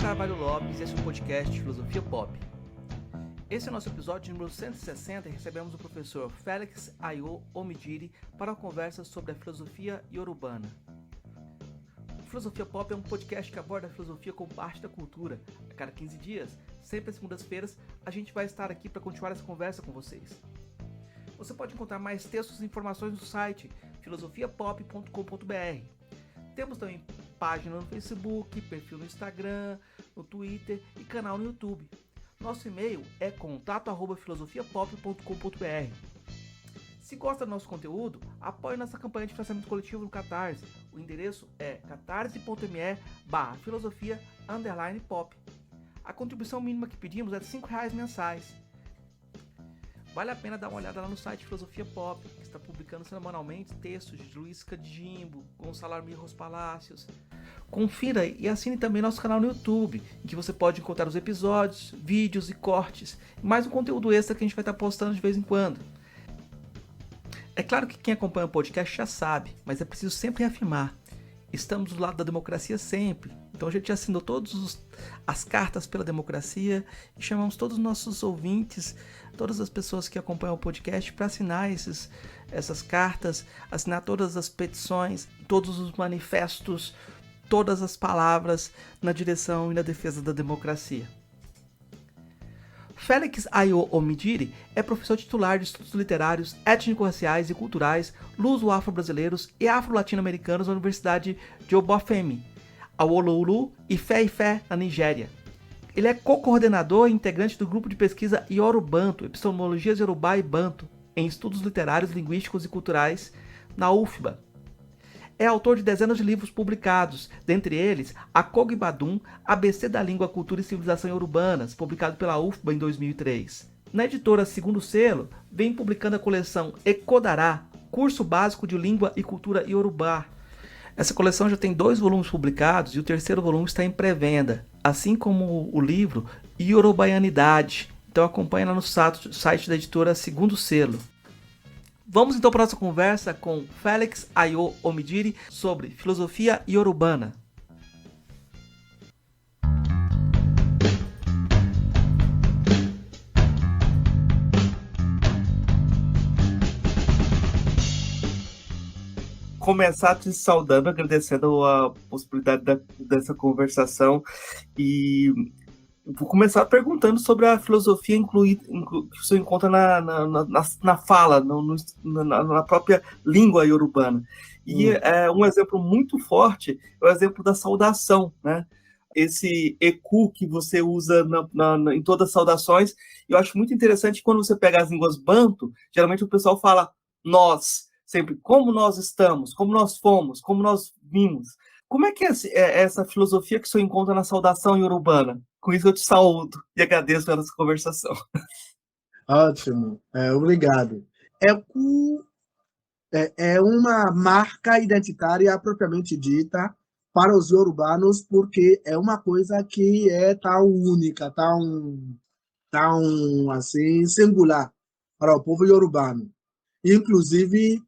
Carvalho Lopes e esse é o podcast Filosofia Pop. Esse é o nosso episódio número 160 e recebemos o professor Félix Ayo Omidiri para uma conversa sobre a filosofia iorubana. O Filosofia Pop é um podcast que aborda a filosofia como parte da cultura. A cada 15 dias, sempre às segundas-feiras, a gente vai estar aqui para continuar essa conversa com vocês. Você pode encontrar mais textos e informações no site filosofiapop.com.br. Temos também página no Facebook, perfil no Instagram, no Twitter e canal no YouTube. Nosso e-mail é contato@filosofiapop.com.br. Se gosta do nosso conteúdo, apoie nossa campanha de financiamento coletivo no Catarse. O endereço é catarse.me/filosofia_pop. A contribuição mínima que pedimos é de R$5 mensais. Vale a pena dar uma olhada lá no site Filosofia Pop, que está publicando semanalmente textos de Luiz Cadijimbo, Gonçalo Armirros Palácios. Confira e assine também nosso canal no YouTube, em que você pode encontrar os episódios, vídeos e cortes, e mais um conteúdo extra que a gente vai estar postando de vez em quando. É claro que quem acompanha o podcast já sabe, mas é preciso sempre reafirmar. Estamos do lado da democracia sempre. Então a gente já assinou todas as cartas pela democracia e chamamos todos os nossos ouvintes, todas as pessoas que acompanham o podcast para assinar essas cartas, assinar todas as petições, todos os manifestos, todas as palavras na direção e na defesa da democracia. Félix Ayo Omidiri é professor titular de estudos literários, étnico-raciais e culturais, luso-afro-brasileiros e afro-latino-americanos na Universidade de Obafemi, Awolowo, Ife, na Nigéria. Ele é co-coordenador e integrante do grupo de pesquisa Yorubanto, Epistemologias Yorubá e Banto, em estudos literários, linguísticos e culturais, na UFBA. É autor de dezenas de livros publicados, dentre eles Akogo Ibadum, ABC da Língua, Cultura e Civilização Yorubanas, publicado pela UFBA em 2003. Na editora Segundo Selo, vem publicando a coleção Ekodara, Curso Básico de Língua e Cultura Yorubá. Essa coleção já tem 2 volumes publicados e o terceiro volume está em pré-venda, assim como o livro Yorubaianidade. Então acompanhe lá no site da editora Segundo Selo. Vamos então para a nossa conversa com Félix Ayo Omidiri sobre filosofia iorubana. Começar te saudando, agradecendo a possibilidade dessa conversação e vou começar perguntando sobre a filosofia que você encontra na fala, na própria língua iorubana. E um exemplo muito forte é o exemplo da saudação, né? Esse eku que você usa em todas as saudações. Eu acho muito interessante quando você pega as línguas banto, geralmente o pessoal fala nós, sempre como nós estamos, como nós fomos, como nós vimos. Como é que é essa filosofia que você encontra na saudação iorubana? Com isso eu te saúdo e agradeço pela nossa conversação. Ótimo, obrigado. Eku é uma marca identitária propriamente dita para os iorubanos, porque é uma coisa que é tão única, tão assim, singular para o povo iorubano. Inclusive,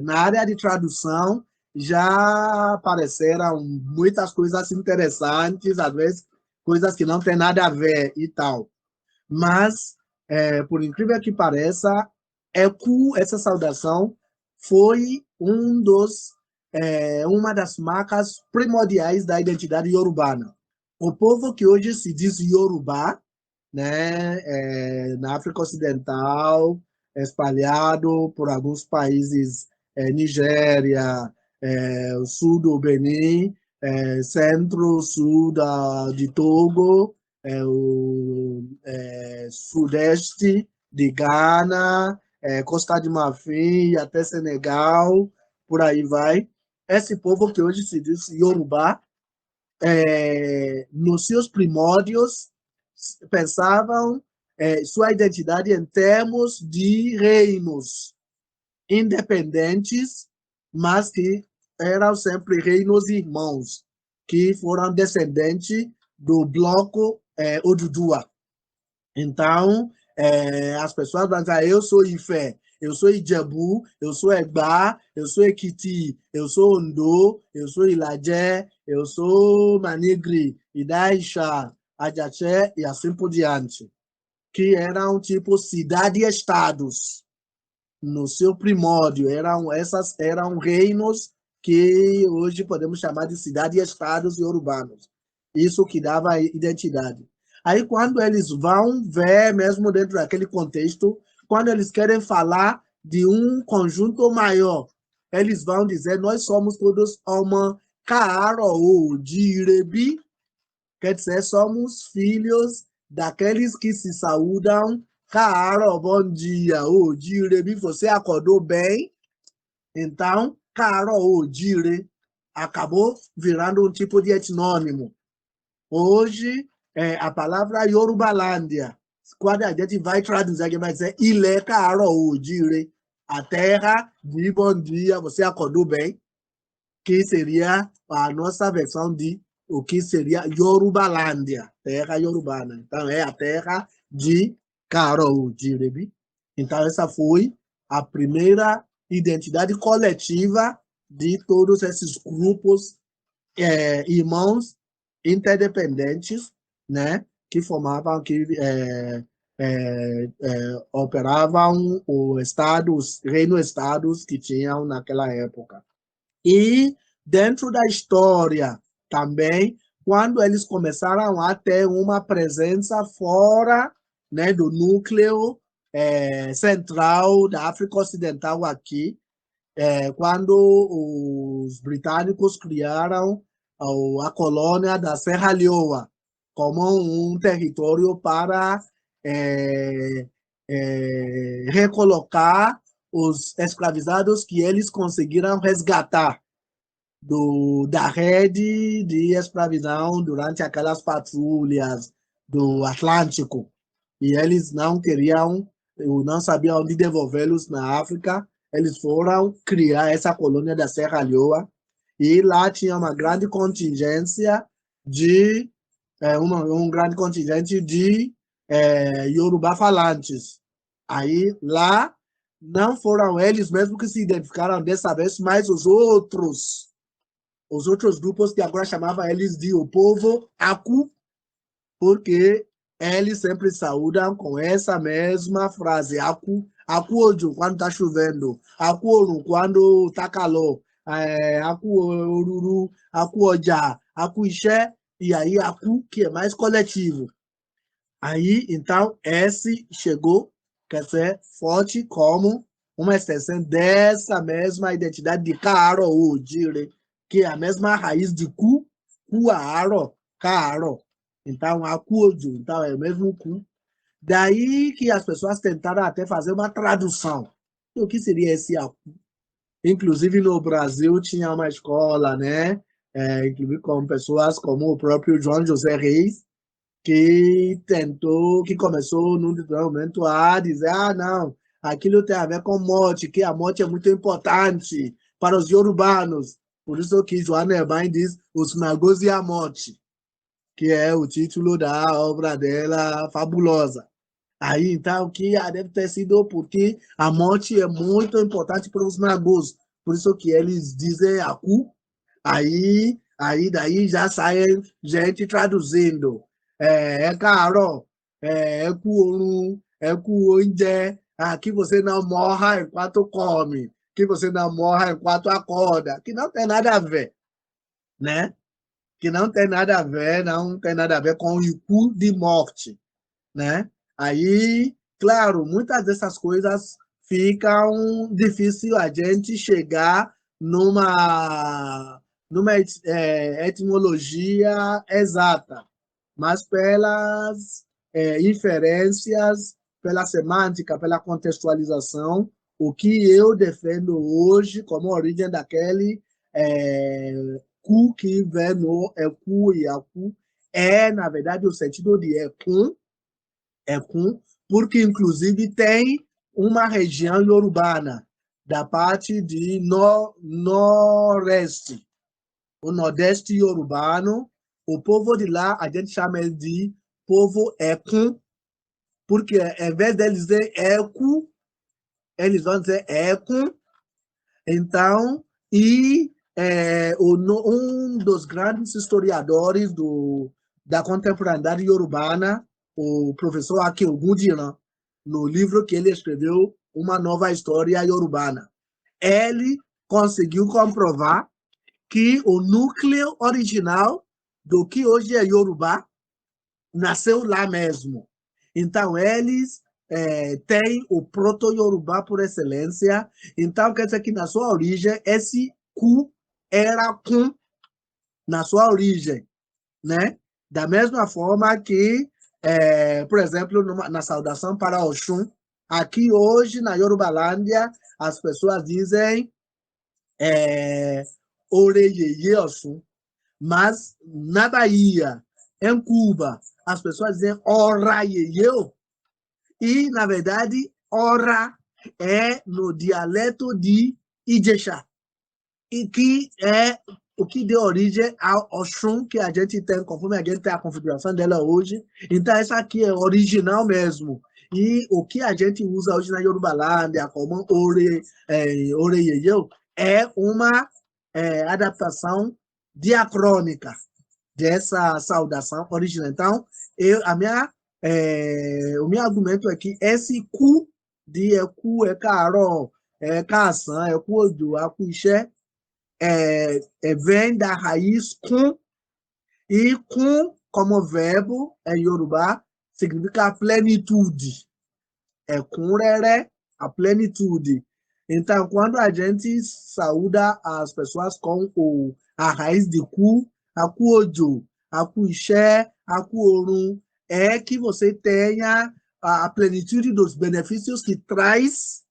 na área de tradução, já apareceram muitas coisas interessantes, às vezes coisas que não têm nada a ver e tal. Mas, por incrível que pareça, essa saudação foi uma das marcas primordiais da identidade iorubana. O povo que hoje se diz Yorubá, né, na África Ocidental, espalhado por alguns países, Nigéria, o sul do Benin, centro-sul de Togo, o sudeste de Ghana, Costa de Marfim, até Senegal, por aí vai. Esse povo que hoje se diz Yorubá, nos seus primórdios, pensavam sua identidade em termos de reinos independentes, mas que eram sempre reinos irmãos, que foram descendentes do bloco Oduduwa. Então, as pessoas vão dizer, eu sou Ifé, eu sou Ijebu, eu sou Egba, eu sou Ekiti, eu sou Ondo, eu sou Ilajé, eu sou Manigri, Idaixá, Ajachê e assim por diante, que eram tipo cidade-estados no seu primórdio, eram reinos que hoje podemos chamar de cidade-estados e urbanos. Isso que dava identidade. Aí, quando eles vão ver, mesmo dentro daquele contexto, quando eles querem falar de um conjunto maior, eles vão dizer: nós somos todos uma Kaaro Direbi, quer dizer, somos filhos daqueles que se saúdam. Kaaro, bom dia. O Direbi, você acordou bem? Então, Kaaro o Dire acabou virando um tipo de etnônimo. Hoje, a palavra Yorubalândia, quando a gente vai traduzir, a gente vai dizer Ilé Kaaro-o-Dire, a terra de bom dia, você acordou bem, que seria a nossa versão de o que seria Yorubalândia, terra yorubana. Então, é a terra de Kaaro-o-Dire. Então, essa foi a primeira identidade coletiva de todos esses grupos irmãos interdependentes, né, que formavam, que operavam os reino-estados que tinham naquela época. E dentro da história também, quando eles começaram a ter uma presença fora, né, do núcleo central da África Ocidental aqui, quando os britânicos criaram a colônia da Serra Leoa como um território para recolocar os escravizados que eles conseguiram resgatar da rede de escravidão durante aquelas patrulhas do Atlântico. E eles não queriam, não sabiam onde devolvê-los na África. Eles foram criar essa colônia da Serra Leoa e lá tinha uma grande contingência de um grande contingente de Yorubá falantes. Aí lá não foram eles mesmos que se identificaram dessa vez, mas os outros grupos que agora chamavam eles de o povo Aku, porque eles sempre saúdam com essa mesma frase: Aku, Aku quando está chovendo, Aku quando está calor, Aku Oruru, Aku Oja, Aku Ixé, e aí Aku, que é mais coletivo. Aí, então, esse chegou, quer dizer, forte como uma extensão dessa mesma identidade de Kaaro ou Dire, que é a mesma raiz de Ku, Kuaro, Kaaro. Então, Akuojo, então é o mesmo Ku. Daí que as pessoas tentaram até fazer uma tradução. O que seria esse Aku? Inclusive no Brasil tinha uma escola, né? Inclusive com pessoas como o próprio João José Reis, que começou num determinado momento a dizer: não, aquilo tem a ver com morte, que a morte é muito importante para os yorubanos. Por isso que Joana Ebain diz Os Magos e a Morte, que é o título da obra dela fabulosa. Aí, então, que deve ter sido porque a morte é muito importante para os magos. Por isso que eles dizem Aku. Daí já sai gente traduzindo. Caro, cu oúnjẹ, que você não morra enquanto come, que você não morra enquanto acorda, que não tem nada a ver, né? Que não tem nada a ver, não tem nada a ver com o cu de morte, né? Aí, claro, muitas dessas coisas ficam difícil a gente chegar numa etimologia exata, mas pelas inferências, pela semântica, pela contextualização, o que eu defendo hoje como origem daquele cu que vem no ecu e acu na verdade, o sentido de Ekun, porque inclusive tem uma região urbana da parte de nordeste, o nordeste urbano. O povo de lá, a gente chama ele de povo Ekun, porque em vez deles dizer Eku, eles vão dizer Ekun. Então, um dos grandes historiadores da contemporaneidade iorubana, o professor Akil Gudiana, no livro que ele escreveu, Uma Nova História Iorubana. Ele conseguiu comprovar que o núcleo original do que hoje é Yorubá nasceu lá mesmo. Então, eles têm o proto-Yorubá por excelência. Então, quer dizer que na sua origem, esse Ku era Kun na sua origem, né? Da mesma forma que, por exemplo, na saudação para Oxum, aqui hoje, na Yorubalândia, as pessoas dizem Oreyeye Oxum, mas na Bahia, em Cuba, as pessoas dizem Ora Yeyeo, e, na verdade, Ora é no dialeto de Ijexá, e que é o que deu origem ao Oxum que a gente tem, conforme a gente tem a configuração dela hoje. Então, essa aqui é original mesmo. E o que a gente usa hoje na Yorubalândia, como Oreyeyeo, é uma adaptação diacrônica dessa saudação original. Então, o meu argumento é que esse Ku de Eku, Ekaaro, Ekaasan, Ekuodo, Akuixe, vem da raiz Kun, e Kun, como verbo em Yorubá, significa plenitude. É Kunrere, a plenitude. Então, quando a gente saúda as pessoas com a raiz de Ku, Akuojo, Akuixe, Akuorun, é que você tenha a plenitude dos benefícios que traz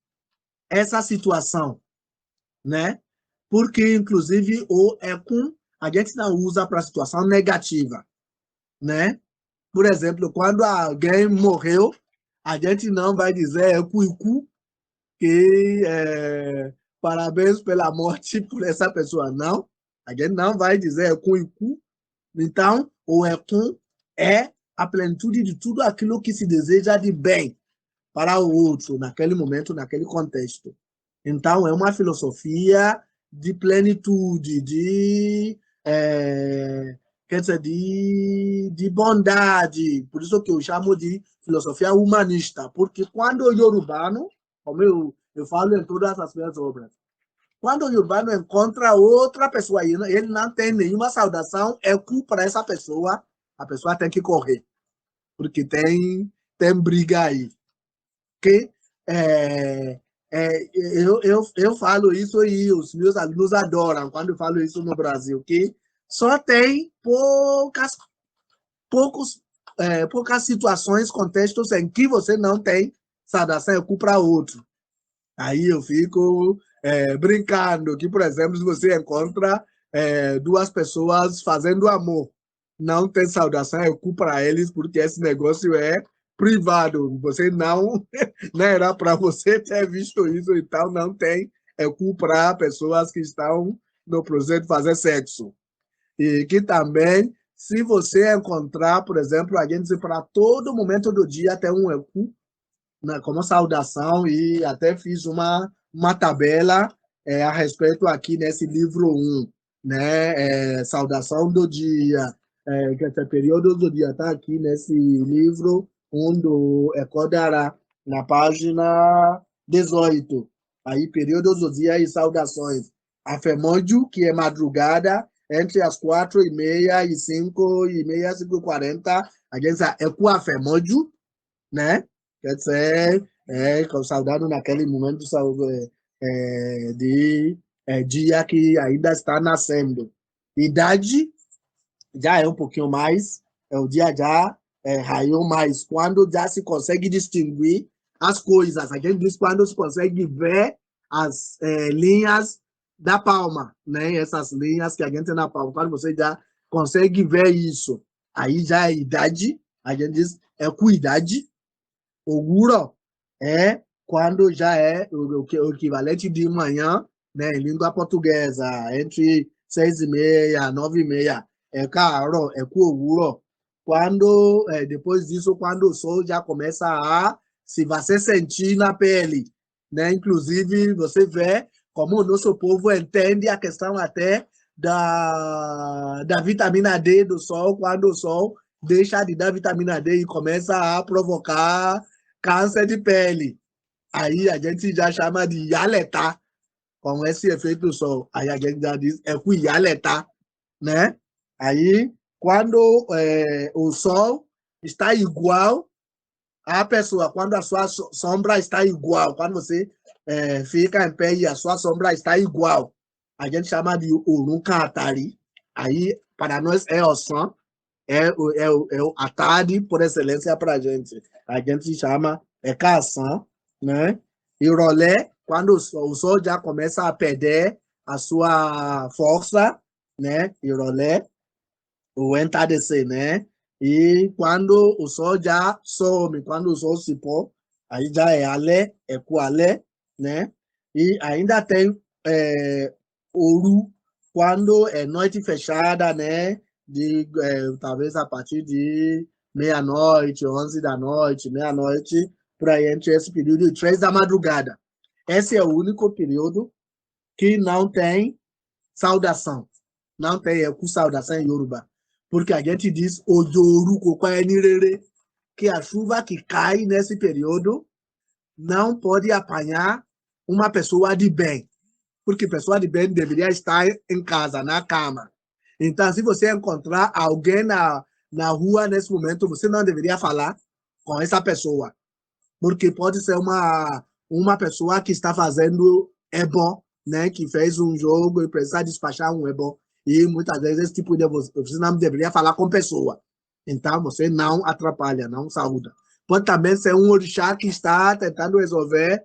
essa situação, né? Porque, inclusive, o Ekun a gente não usa para situação negativa, né? Por exemplo, quando alguém morreu, a gente não vai dizer Eku, que parabéns pela morte por essa pessoa, não. A gente não vai dizer Eku. Então, o Ekun é a plenitude de tudo aquilo que se deseja de bem para o outro, naquele momento, naquele contexto. Então, é uma filosofia de plenitude, quer dizer, de bondade. Por isso que eu chamo de filosofia humanista, porque quando o iorubano, como eu falo em todas as minhas obras, quando o iorubano encontra outra pessoa, ele não tem nenhuma saudação, é culpa para essa pessoa, a pessoa tem que correr, porque tem briga aí. Que eu falo isso e os meus alunos adoram quando eu falo isso no Brasil, que só tem poucas situações, contextos em que você não tem saudação Eku para outro. Aí eu fico brincando que, por exemplo, se você encontra duas pessoas fazendo amor, não tem saudação Eku para eles, porque esse negócio é privado. Você não era para você ter visto isso, então não tem Eku para pessoas que estão no processo de fazer sexo. E que também, se você encontrar, por exemplo, a gente para todo momento do dia tem um Eku, né, como saudação, e até fiz uma tabela a respeito aqui nesse livro 1, né? Saudação do dia, período do dia, está aqui nesse livro 1 do Ecodará, na página 18. Aí, períodos do dia e saudações. Afemondio, que é madrugada, entre as 4h30 e 5h30, 5h40, a gente é com afemondio, né? Quer dizer, com saudade naquele momento de dia que ainda está nascendo. Idade já é um pouquinho mais, o dia já raiou mais, quando já se consegue distinguir as coisas. A gente diz quando se consegue ver as linhas da palma, né? Essas linhas que a gente tem na palma, quando você já consegue ver isso, aí já é idade, a gente diz cuidade. Oguro é quando já é o equivalente de manhã, né, em língua portuguesa, entre 6h30, 9h30. É caro, é oguro. Quando, depois disso, quando o sol já começa a se você sentir na pele, né? Inclusive, você vê como o nosso povo entende a questão até da vitamina D do sol, quando o sol deixa de dar vitamina D e começa a provocar câncer de pele. Aí a gente já chama de Yaletá, com esse efeito sol. Aí a gente já diz, é com Yaletá, né? Aí, quando o sol está igual à pessoa, quando a sua sombra está igual, quando você fica em pé e a sua sombra está igual, a gente chama de Urunca-Atari. Aí, para nós, é o som, é o Atari por excelência para a gente. A gente chama Cação, né? E rolê, quando o sol já começa a perder a sua força, né? E rolê, o entardecer, né? E quando o sol já some, quando o sol se pôr, aí já é alé, é coalé, né? E ainda tem ouro, quando é noite fechada, né? Talvez a partir de meia-noite, 11 da noite, meia-noite, por aí entre esse período e 3 da madrugada. Esse é o único período que não tem saudação. Não tem saudação em Yoruba. Porque a gente diz Ojoru Kokwaenirere, que a chuva que cai nesse período não pode apanhar uma pessoa de bem. Porque pessoa de bem deveria estar em casa, na cama. Então, se você encontrar alguém na rua nesse momento, você não deveria falar com essa pessoa. Porque pode ser uma pessoa que está fazendo ebo, né, que fez um jogo e precisa despachar um ebo. E muitas vezes esse tipo de você não deveria falar com pessoa. Então você não atrapalha, não saúda. Pode também ser um orixá que está tentando resolver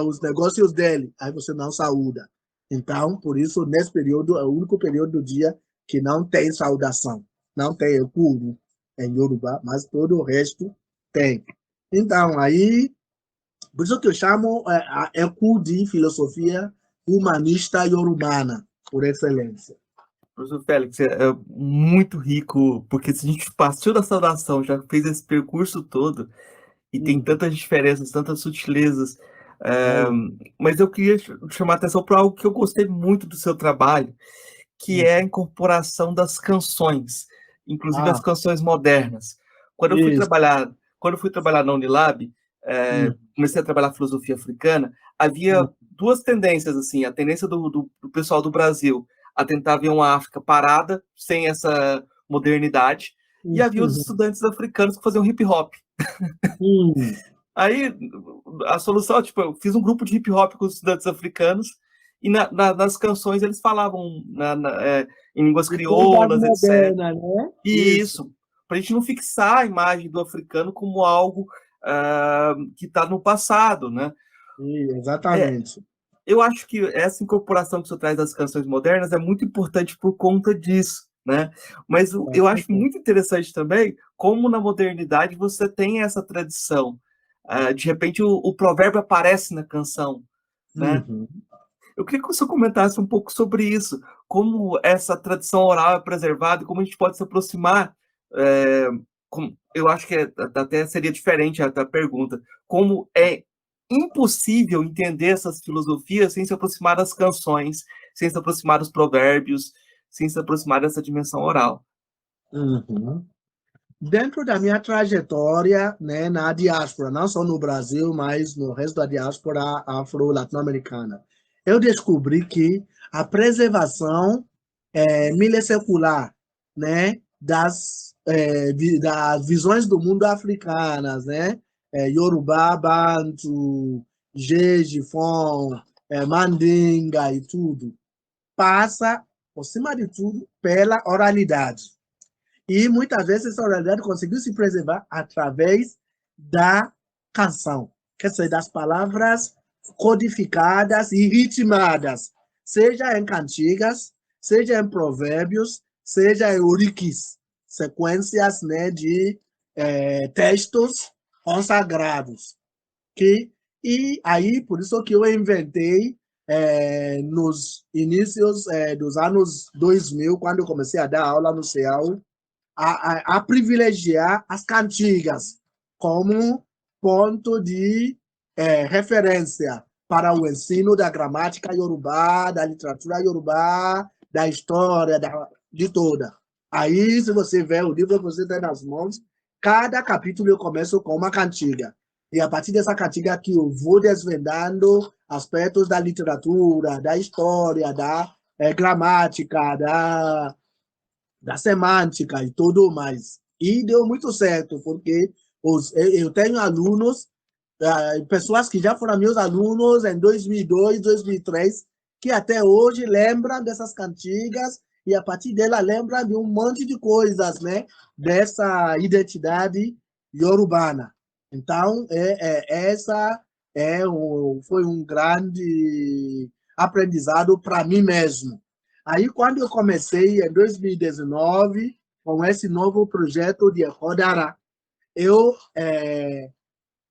os negócios dele, aí você não saúda. Então, por isso, nesse período, é o único período do dia que não tem saudação, não tem ekuru em Yorubá, mas todo o resto tem. Então, aí, por isso que eu chamo ECU de filosofia humanista iorubana, por excelência. Professor Félix, é muito rico, porque se a gente passou da saudação, já fez esse percurso todo, e tem tantas diferenças, tantas sutilezas, mas eu queria chamar a atenção para algo que eu gostei muito do seu trabalho, que é a incorporação das canções, inclusive as canções modernas. Quando eu fui trabalhar na Unilab, comecei a trabalhar filosofia africana, havia duas tendências, assim, a tendência do pessoal do Brasil a tentar ver uma África parada, sem essa modernidade, e havia os estudantes africanos que faziam hip hop. Aí a solução, tipo, eu fiz um grupo de hip hop com os estudantes africanos, e nas canções eles falavam em línguas crioulas, etc. Moderna, né? E isso, para a gente não fixar a imagem do africano como algo que está no passado, né? Exatamente. Eu acho que essa incorporação que você traz das canções modernas é muito importante por conta disso, né? Mas eu acho muito interessante também como na modernidade você tem essa tradição. De repente o provérbio aparece na canção, né? Eu queria que você comentasse um pouco sobre isso, como essa tradição oral é preservada e como a gente pode se aproximar. Eu acho que até seria diferente a pergunta. Como é impossível entender essas filosofias sem se aproximar das canções, sem se aproximar dos provérbios, sem se aproximar dessa dimensão oral. Dentro da minha trajetória, né, na diáspora, não só no Brasil, mas no resto da diáspora afro-latino-americana, eu descobri que a preservação milissecular, né, das visões do mundo africanas, né, Yorubá, Bantu, Jeje, Fon, Mandinga e tudo, passa, por cima de tudo, pela oralidade. E muitas vezes essa oralidade conseguiu se preservar através da canção, quer dizer, das palavras codificadas e ritmadas, seja em cantigas, seja em provérbios, seja em oriquis, sequências, né, de textos consagrados. E aí, por isso que eu inventei, nos inícios dos anos 2000, quando eu comecei a dar aula no CEAU, a privilegiar as cantigas como ponto de referência para o ensino da gramática iorubá, da literatura iorubá, da história, de toda. Aí, se você vê o livro que você tem nas mãos, cada capítulo eu começo com uma cantiga. E a partir dessa cantiga que eu vou desvendando aspectos da literatura, da história, da gramática, da semântica e tudo mais. E deu muito certo, porque eu tenho alunos, pessoas que já foram meus alunos em 2002, 2003, que até hoje lembram dessas cantigas e a partir dela lembram de um monte de coisas, né? Dessa identidade iorubana. Então, essa foi um grande aprendizado para mim mesmo. Aí, quando eu comecei em 2019, com esse novo projeto de Ecodará, eu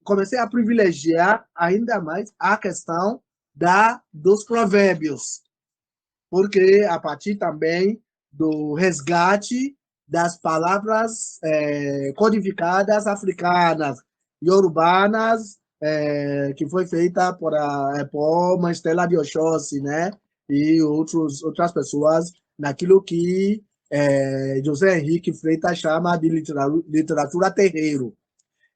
comecei a privilegiar ainda mais a questão dos provérbios, porque a partir também do resgate das palavras codificadas africanas e urbanas, que foi feita por Mastela de Oxóssi, né? E outras pessoas, naquilo que José Henrique Freitas chama de literatura terreiro.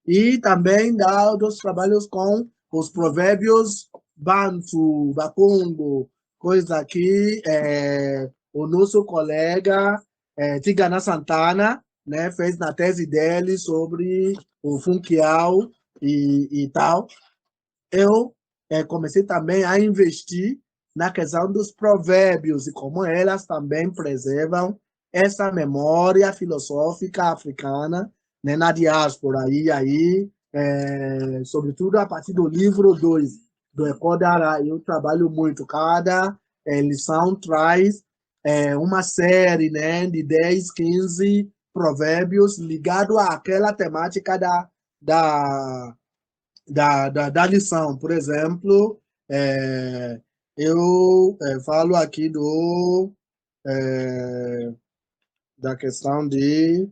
E também dá outros trabalhos com os provérbios Bantu, Bakongo, coisa que o nosso colega Tigana Santana, né, fez na tese dele sobre o Funkial e tal. Eu comecei também a investir na questão dos provérbios e como elas também preservam essa memória filosófica africana, né, na diáspora. E aí, sobretudo a partir do livro 2 do Ecodará, eu trabalho muito. Cada lição traz uma série, né, de 10, 15 provérbios ligados àquela temática da lição. Por exemplo, eu falo aqui da questão de.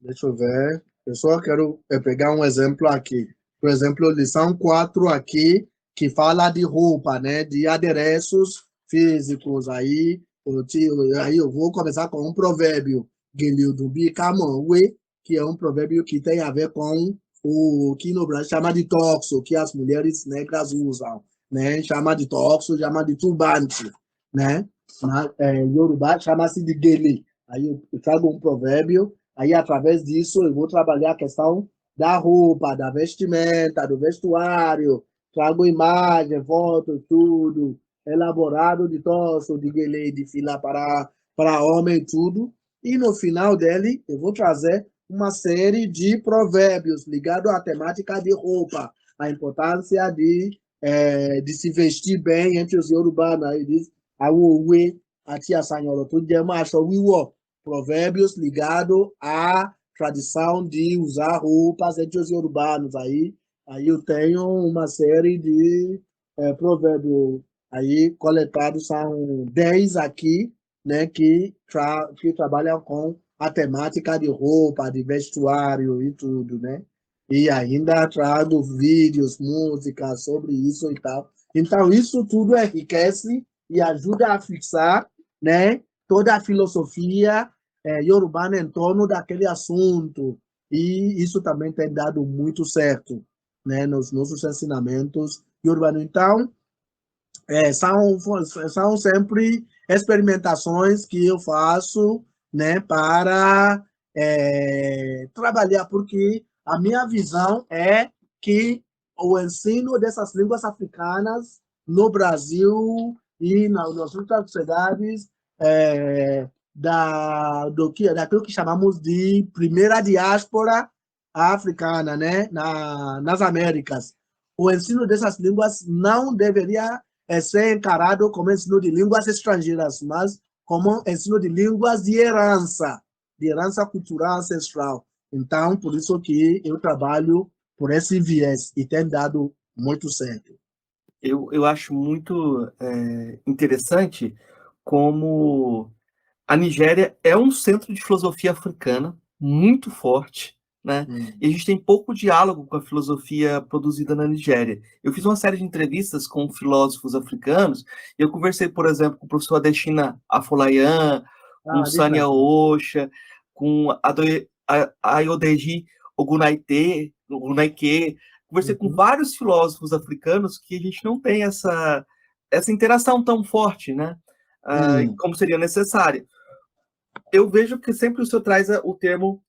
Deixa eu ver. Eu só quero pegar um exemplo aqui. Por exemplo, lição 4 aqui, que fala de roupa, né? De adereços físicos. Aí eu vou começar com um provérbio, Gelildubi Kamanwe, que é um provérbio que tem a ver com o que no Brasil chama de toxo, que as mulheres negras usam, né? Chama de toxo, chama de turbante, né? Em Yorubá chama-se de gele. Aí eu trago um provérbio. Aí, através disso, eu vou trabalhar a questão da roupa, da vestimenta, do vestuário, trago imagem, foto, tudo, elaborado de torso, de guelê, de fila para homem, tudo. E no final dele, eu vou trazer uma série de provérbios ligados à temática de roupa, a importância de se vestir bem entre os yorubanos. Aí diz, a uwe, a tia senhora, tudo é macho, wiwo. Provérbios ligados à tradição de usar roupas entre os urbanos. Aí eu tenho uma série de provérbios aí coletados, são 10 aqui, né, que trabalham com a temática de roupa, de vestuário e tudo, né? E ainda trago vídeos, músicas sobre isso e tal. Então, isso tudo enriquece e ajuda a fixar, né, toda a filosofia iorubana em torno daquele assunto. E isso também tem dado muito certo, né, nos nossos ensinamentos iorubano. Então, são sempre experimentações que eu faço, né, para trabalhar, porque a minha visão é que o ensino dessas línguas africanas no Brasil e nas outras sociedades daquilo que chamamos de primeira diáspora africana, né, nas Américas. O ensino dessas línguas não deveria ser encarado como ensino de línguas estrangeiras, mas como ensino de línguas de herança cultural ancestral. Então, por isso que eu trabalho por esse viés e tem dado muito certo. Eu acho muito interessante como a Nigéria é um centro de filosofia africana muito forte, né? E a gente tem pouco diálogo com a filosofia produzida na Nigéria. Eu fiz uma série de entrevistas com filósofos africanos e eu conversei, por exemplo, com o professor Adesina Afolayan, com Ah, Sanya diferente. Osha, com Ayodeji Ogunaike. Conversei com Uhum. vários filósofos africanos que a gente não tem essa interação tão forte, né? Hum. Como seria necessária. Eu vejo que sempre o senhor traz o termo,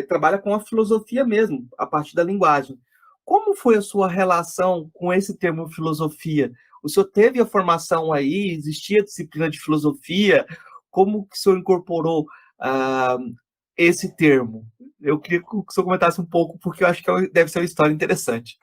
trabalha com a filosofia mesmo, a partir da linguagem. Como foi a sua relação com esse termo filosofia? O senhor teve a formação aí? Existia disciplina de filosofia? Como que o senhor incorporou ah, esse termo? Eu queria que o senhor comentasse um pouco, porque eu acho que deve ser uma história interessante.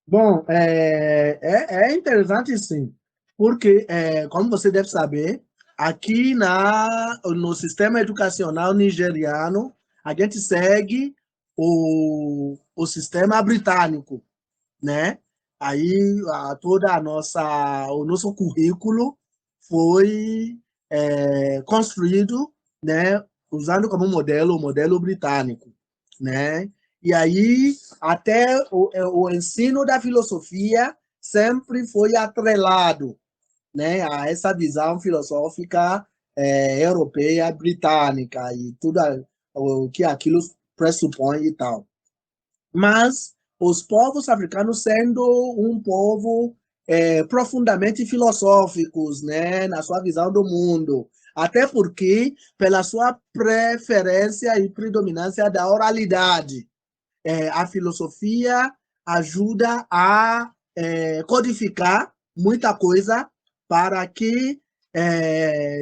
Bom, é interessante sim, porque, como você deve saber, aqui no sistema educacional nigeriano, a gente segue o sistema britânico, né? Aí o nosso currículo foi construído, né, usando como modelo o modelo britânico, né? E aí até o ensino da filosofia sempre foi atrelado, né, a essa visão filosófica europeia, britânica e tudo o que aquilo pressupõe e tal. Mas os povos africanos sendo um povo profundamente filosóficos, né, na sua visão do mundo, até porque pela sua preferência e predominância da oralidade, a filosofia ajuda a codificar muita coisa para que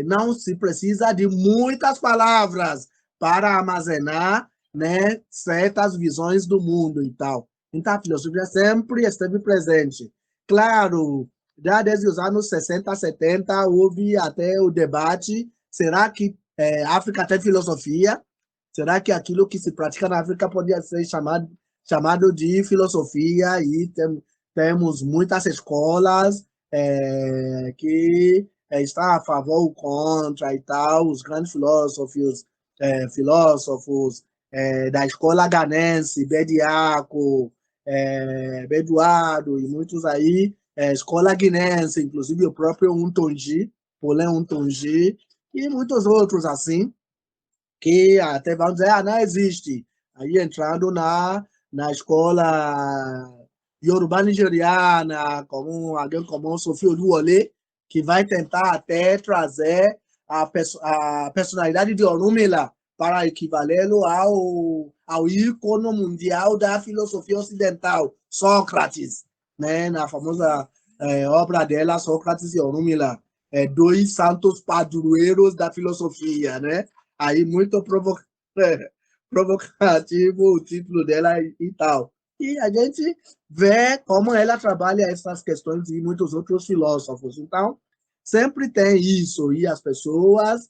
não se precisa de muitas palavras para armazenar, né, certas visões do mundo e tal. Então, a filosofia sempre esteve presente. Claro, já desde os anos 60, 70, houve até o debate, será que a África tem filosofia? Será que aquilo que se pratica na África poderia ser chamado de filosofia? E temos muitas escolas que estão a favor ou contra e tal, os grandes filósofos da escola ganense, Bediaco, Beduardo e muitos aí, escola guinense, inclusive o próprio Untonji, Paulin Untonji, e muitos outros assim, que até vão dizer, não existe. Aí entrando na escola Yorubá nigeriana, como alguém como o Sofia Oluwole, que vai tentar até trazer a personalidade de Orunmila para equivalê-lo ao ícone mundial da filosofia ocidental, Sócrates, né? Na famosa obra dela, Sócrates e Orunmila, dois santos padroeiros da filosofia, né? Aí muito provocativo o título dela e tal. E a gente vê como ela trabalha essas questões e muitos outros filósofos. Então, sempre tem isso. E as pessoas,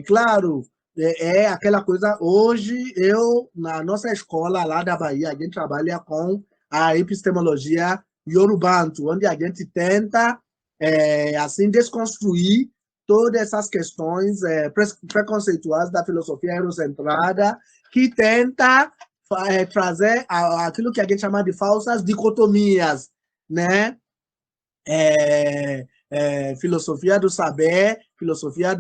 claro, aquela coisa. Hoje, na nossa escola lá da Bahia, a gente trabalha com a epistemologia Yorubanto, onde a gente tenta, assim, desconstruir todas essas questões preconceituais da filosofia eurocentrada, que tenta trazer aquilo que a gente chama de falsas dicotomias, né? Filosofia do saber, filosofia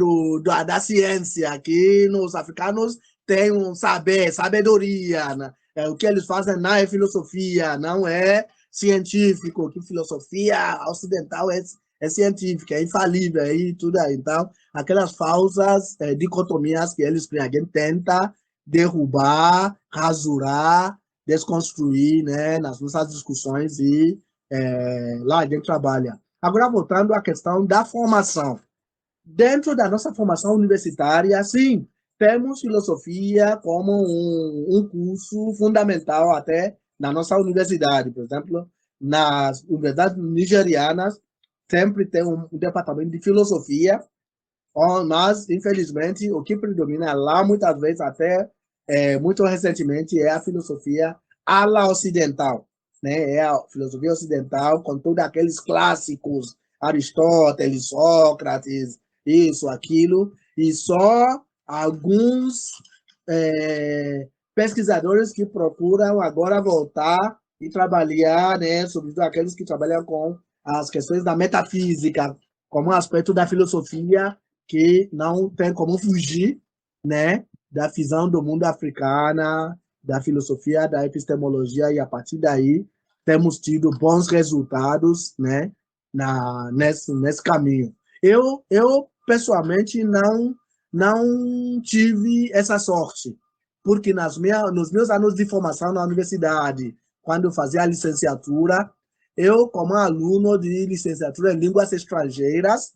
da ciência, que nos africanos tem um saber, sabedoria, né? O que eles fazem não é filosofia, não é científico, que filosofia ocidental é científica, é infalível e tudo aí. Então, aquelas falsas dicotomias que eles criam, a gente tenta derrubar, rasurar, desconstruir, né, nas nossas discussões e lá a gente trabalha. Agora, voltando à questão da formação. Dentro da nossa formação universitária, sim, temos filosofia como um curso fundamental até na nossa universidade. Por exemplo, nas universidades nigerianas, sempre tem um departamento de filosofia, mas, infelizmente, o que predomina lá, muitas vezes, até muito recentemente, é a filosofia ala ocidental, né? É a filosofia ocidental com todos aqueles clássicos, Aristóteles, Sócrates, isso, aquilo, e só alguns pesquisadores que procuram agora voltar e trabalhar, né, sobretudo aqueles que trabalham com as questões da metafísica, como um aspecto da filosofia que não tem como fugir, né, da visão do mundo africana, da filosofia, da epistemologia, e a partir daí temos tido bons resultados, né, nesse caminho. Eu pessoalmente não tive essa sorte, porque nos meus anos de formação na universidade, quando eu fazia a licenciatura, eu, como aluno de licenciatura em línguas estrangeiras,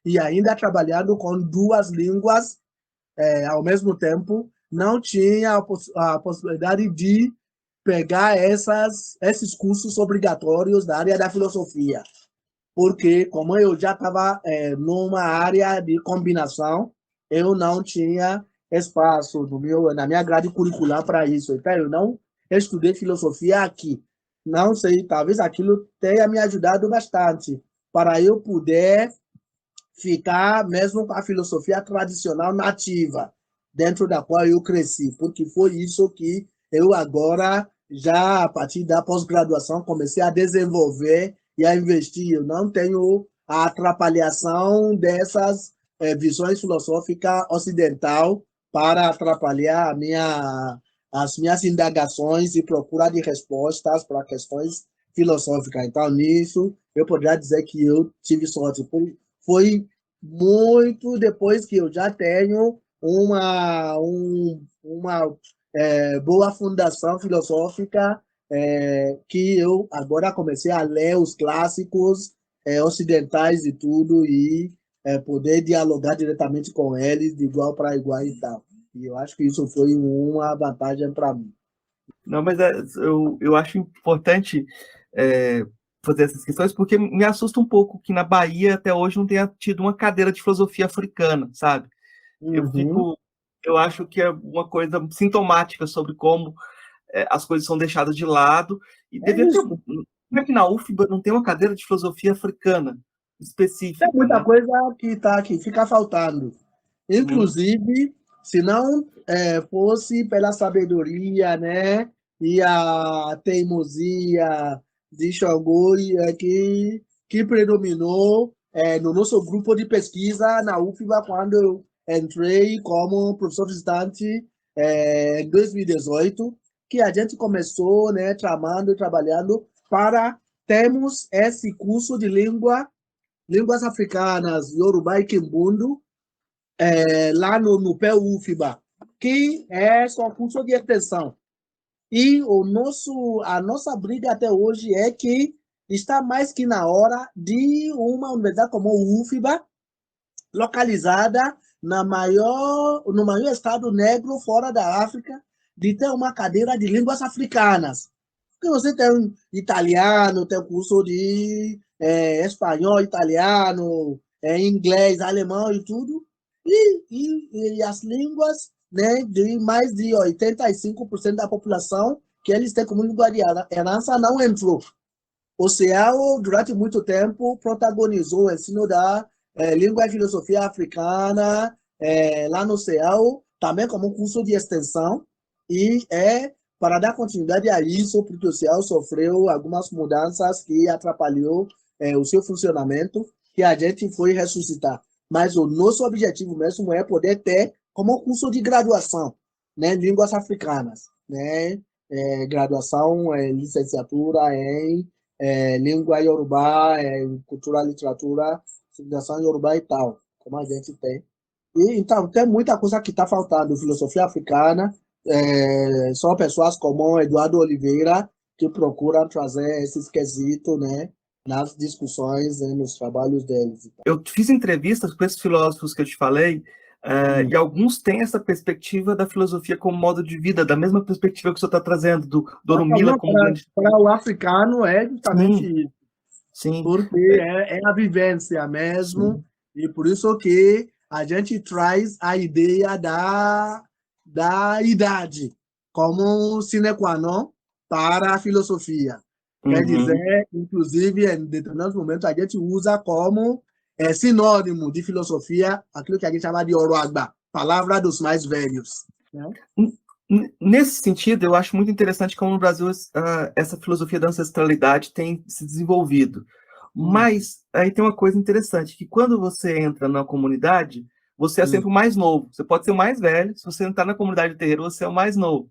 e ainda trabalhando com duas línguas ao mesmo tempo, não tinha a possibilidade de pegar esses cursos obrigatórios da área da filosofia, porque como eu já estava numa área de combinação, eu não tinha espaço na minha grade curricular para isso. Então, eu não estudei filosofia aqui. Não sei, talvez aquilo tenha me ajudado bastante para eu poder ficar mesmo com a filosofia tradicional nativa, dentro da qual eu cresci, porque foi isso que eu agora, já a partir da pós-graduação, comecei a desenvolver e a investir. Eu não tenho a atrapalhação dessas visões filosóficas ocidental para atrapalhar as minhas indagações e procura de respostas para questões filosóficas. Então, nisso, eu poderia dizer que eu tive sorte. Foi muito depois que eu já tenho uma boa fundação filosófica, que eu agora comecei a ler os clássicos ocidentais e tudo, e poder dialogar diretamente com eles de igual para igual e tal. E eu acho que isso foi uma vantagem para mim. Não, mas eu acho importante fazer essas questões, porque me assusta um pouco que na Bahia até hoje não tenha tido uma cadeira de filosofia africana, sabe? Uhum. Eu acho que é uma coisa sintomática sobre como as coisas são deixadas de lado, e É devia ter. isso. Como é que na UFBA não tem uma cadeira de filosofia africana Tem específica, muita né? coisa que tá aqui, fica faltando. Uhum. Inclusive, se não fosse pela sabedoria, né, e a teimosia de Xangô que predominou no nosso grupo de pesquisa na UFBA, quando eu entrei como professor visitante em 2018, que a gente começou, né, trabalhando para termos esse curso de línguas africanas, Yorubá e Kimbundu, lá no PUFBA, que é só curso de extensão. E a nossa briga até hoje é que está mais que na hora de uma universidade como o UFBA, localizada no maior estado negro fora da África, de ter uma cadeira de línguas africanas. Porque você tem italiano, tem curso de espanhol, italiano, inglês, alemão e tudo, e as línguas, né, de mais de 85% da população que eles têm como língua de herança não entrou. O CEAO, durante muito tempo, protagonizou o ensino da língua e filosofia africana lá no CEAO, também como curso de extensão, e para dar continuidade a isso, porque o CEAO sofreu algumas mudanças que atrapalhou o seu funcionamento, que a gente foi ressuscitar. Mas o nosso objetivo mesmo é poder ter como curso de graduação, né, línguas africanas, né, graduação, licenciatura em língua iorubá, cultura, literatura, civilização iorubá e tal, como a gente tem. E, então, tem muita coisa que está faltando. Filosofia africana, são pessoas como Eduardo Oliveira que procuram trazer esses quesitos, né, nas discussões, nos trabalhos deles. Eu fiz entrevistas com esses filósofos que eu te falei, e alguns têm essa perspectiva da filosofia como modo de vida, da mesma perspectiva que o senhor está trazendo, do Orumila Não, como grande. para o africano é justamente Sim, isso, sim, porque é a vivência mesmo, sim. e por isso que a gente traz a ideia da idade como sine qua non para a filosofia. Quer Uhum. dizer, inclusive, em determinados momentos, a gente usa como sinônimo de filosofia aquilo que a gente chama de oroagba, palavra dos mais velhos. Né? Nesse sentido, eu acho muito interessante como no Brasil essa filosofia da ancestralidade tem se desenvolvido. Hum. Mas aí tem uma coisa interessante, que quando você entra na comunidade, você é sempre o mais novo. Você pode ser o mais velho, se você não está na comunidade de terreiro, você é o mais novo.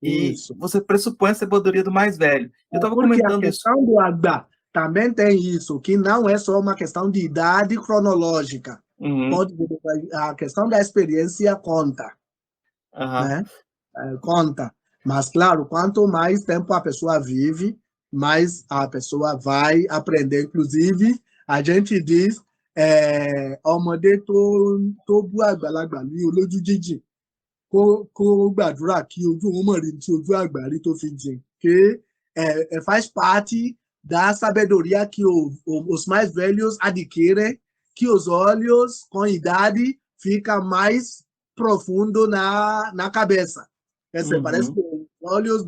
E Isso. você pressupõe a sabedoria do mais velho. Eu estava Porque a comentando isso. questão do Agba também tem isso, que não é só uma questão de idade cronológica. Uhum, Pode, a questão da experiência conta, aham, né? Conta. Mas, claro, quanto mais tempo a pessoa vive, mais a pessoa vai aprender. Inclusive, a gente diz, ọmọdé tó bú àgbàlagbà ní olójú jíjìn, kó gbàdúrà kí ojú òun mọ̀ rí tí ojú àgbà rí tó fi jìn. Que faz parte da sabedoria que os mais velhos adquirem, que os olhos, com idade, ficam mais profundo na cabeça. Quer dizer, parece uhum. que os olhos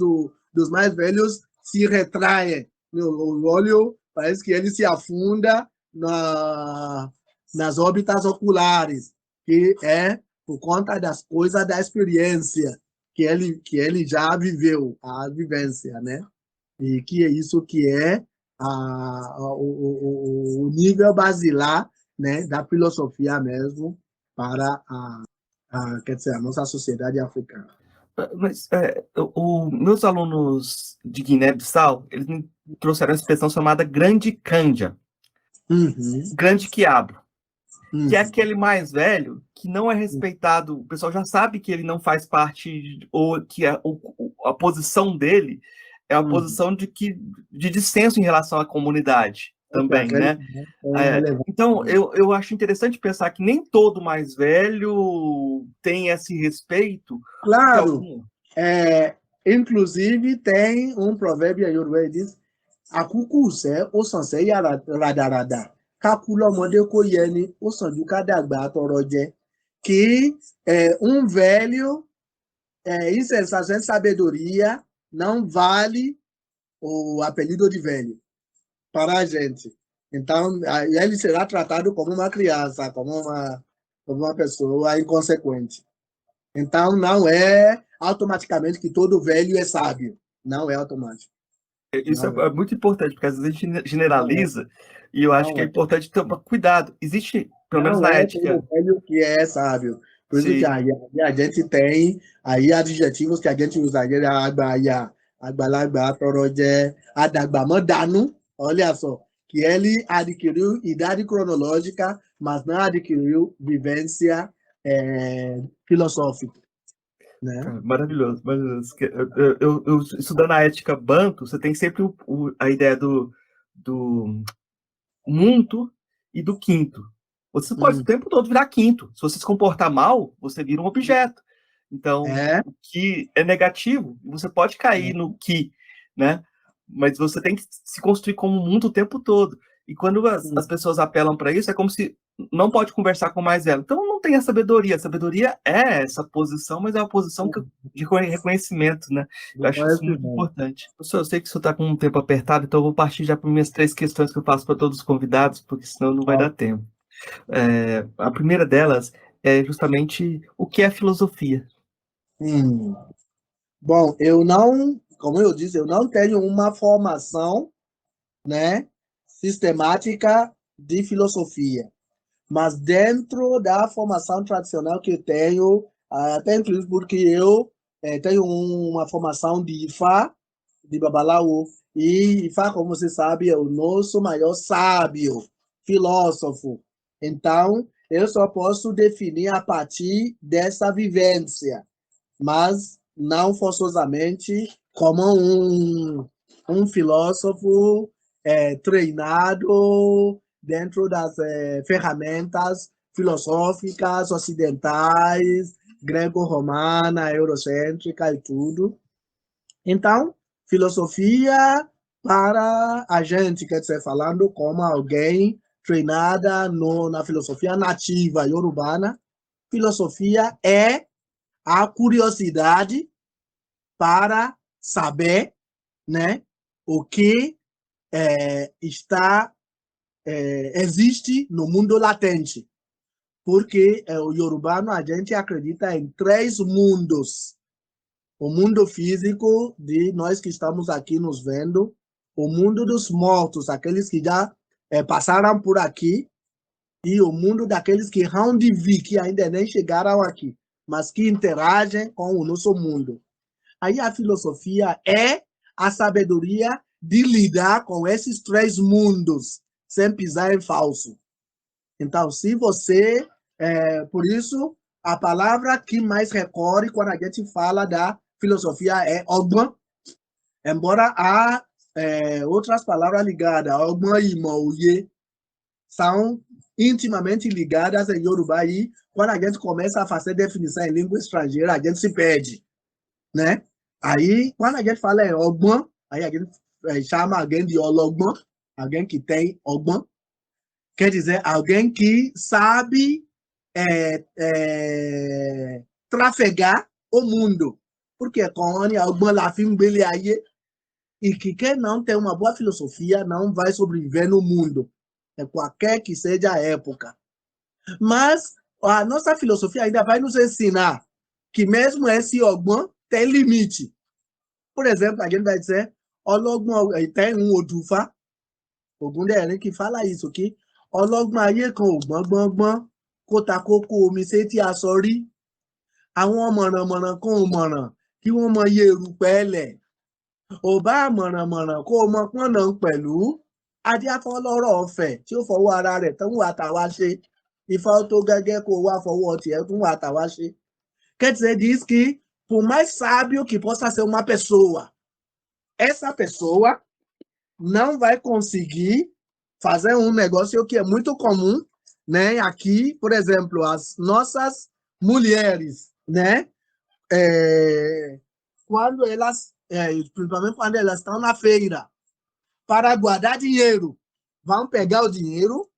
dos mais velhos se retraem. O olho parece que ele se afunda nas órbitas oculares, que é por conta das coisas da experiência que ele já viveu, a vivência, né? E que é isso que é o nível basilar, né, da filosofia mesmo para quer dizer, a nossa sociedade africana. Mas meus alunos de Guiné-Bissau, eles me trouxeram uma expressão chamada grande canja, Uhum, grande quiabo, que é uhum, aquele mais velho que não é respeitado. O pessoal já sabe que ele não faz parte, ou que a posição dele é a uhum. posição de dissenso em relação à comunidade Porque também, aquele né? é relevante. Então, eu acho interessante pensar que nem todo mais velho tem esse respeito, porque Claro, algum. inclusive tem um provérbio em Yorùbá que diz: àkúkù sẹ́ ó sàn sẹ́yà ràdàràdà, ká kú lọ́mọdé kó yẹni, ó sàn ju ká dàgbà tọrọ jẹ. Que velho insensato em sabedoria não vale o apelido de velho para a gente. Então, ele será tratado como uma criança, como uma pessoa inconsequente. Então, não é automaticamente que todo velho é sábio. Não é automático. Isso Não é. é muito importante, porque às vezes a gente Não é. generaliza, e eu acho que Não é é. importante tomar cuidado. Existe, pelo menos Não na é ética, todo velho que é sábio. Por isso que se a gente tem aí adjetivos que a gente usa. Àgbàyà, àgbàlagbà, tọrọ jẹ, adàgbàmọ́dànù. Olha só, que ele adquiriu idade cronológica, mas não adquiriu vivência filosófica, né? cara, maravilhoso, maravilhoso. Eu estudando a ética Banto, você tem sempre a ideia do muito e do quinto. Você pode o Hum. tempo todo virar quinto. Se você se comportar mal, você vira um objeto. Então, É, o que é negativo, você pode cair no que, né? Mas você tem que se construir como mundo o tempo todo. E quando as pessoas apelam para isso, é como se não pode conversar com mais ela. Então, não tem a sabedoria. A sabedoria é essa posição, mas é uma posição de reconhecimento, né? Eu do acho isso muito conhecimento. importante. Eu sei que você está com um tempo apertado, então eu vou partir já para minhas 3 questões que eu faço para todos os convidados, porque senão não vai dar tempo. A primeira delas é justamente o que é filosofia. Hum. Bom, eu não, como eu disse, eu não tenho uma formação, né, sistemática de filosofia, mas dentro da formação tradicional que eu tenho, até inclusive porque eu tenho uma formação de Ifá, de Babalawo, e Ifá, como você sabe, é o nosso maior sábio, filósofo. Então, eu só posso definir a partir dessa vivência, mas não forçosamente como um filósofo treinado dentro das ferramentas filosóficas ocidentais, greco-romana, eurocêntrica e tudo. Então, filosofia para a gente, quer dizer, falando como alguém treinada na filosofia nativa iorubana, filosofia é a curiosidade para saber, né, o que existe no mundo latente. Porque o iorubano, a gente acredita em 3 mundos. O mundo físico de nós que estamos aqui nos vendo, o mundo dos mortos, aqueles que já passaram por aqui, e o mundo daqueles que hão de vir, que ainda nem chegaram aqui, mas que interagem com o nosso mundo. Aí a filosofia é a sabedoria de lidar com esses três mundos, sem pisar em falso. Então, se você... por isso, a palavra que mais recorre quando a gente fala da filosofia é ọgbọ́n, embora há outras palavras ligadas, ọgbọ́n, ìmọ̀, òye, são intimamente ligadas em Yorùbá, e quando a gente começa a fazer definição em língua estrangeira, a gente se perde, né? Aí, quando a gente fala em ọgbọ́n, aí a gente chama alguém de ọlọ́gbọ́n, alguém que tem ọgbọ́n, quer dizer, alguém que sabe trafegar o mundo, porque com ọgbọ́n la fi ń gbélé ayé, e que quem não tem uma boa filosofia não vai sobreviver no mundo, qualquer que seja a época. Mas a nossa filosofia ainda vai nos ensinar que mesmo esse ọgbọ́n tem limite. Por exemplo, a gente vai dizer, ọlọ́gbọ́n, tem Odùfá, Ògúndẹ̀rín, que fala isso, que ọlọ́gbọ́n ayé kan ò gbọ́ngbọ́ngbọ́n kó ta kókó omi sétí aṣọ rí. Àwọn mọ̀rànmọ̀ràn kan ò mọ̀ràn kí wọ́n mọ iye erùpẹ̀ lẹ̀. Ò bá mọ̀rànmọ̀ràn kó o mọ pọ́nà pẹ̀lú. Adíáfọ́lọ́rọ̀ ọ̀fẹ́ tí ó fọwọ́ ara rẹ̀ tán wà tàwa ṣe. Ifá tó gẹ́gẹ́ kó o wá fọwọ́ tiẹ̀ tún wà tàwa ṣe. Quer dizer, diz que, por mais sábio que possa ser uma pessoa, essa pessoa não vai conseguir fazer um negócio que é muito comum, né? Aqui, por exemplo, as nossas mulheres, né? Quando elas, principalmente quando elas estão na feira, para guardar dinheiro, vão pegar o dinheiro,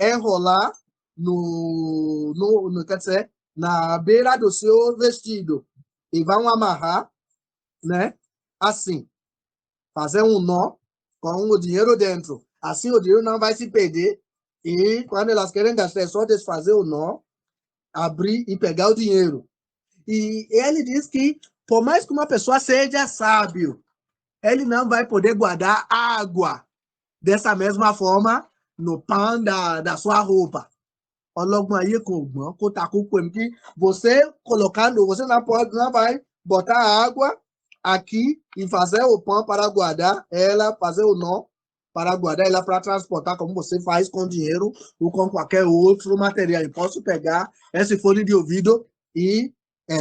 enrolar quer dizer, na beira do seu vestido e vão amarrar, né? Assim, fazer um nó com o dinheiro dentro. Assim o dinheiro não vai se perder, e quando elas querem gastar é só desfazer o nó, abrir e pegar o dinheiro. E ele diz que, por mais que uma pessoa seja sábio, ele não vai poder guardar água dessa mesma forma no pão da sua roupa. Ọlọ́gbọ́n ayé kan ò gbọ́n kó ta kókó ẹ̀mí, que você colocando, você não vai botar água aqui e fazer o pão para guardar ela, fazer o nó para guardar ela, para transportar, como você faz com dinheiro ou com qualquer outro material. Eu posso pegar esse fone de ouvido e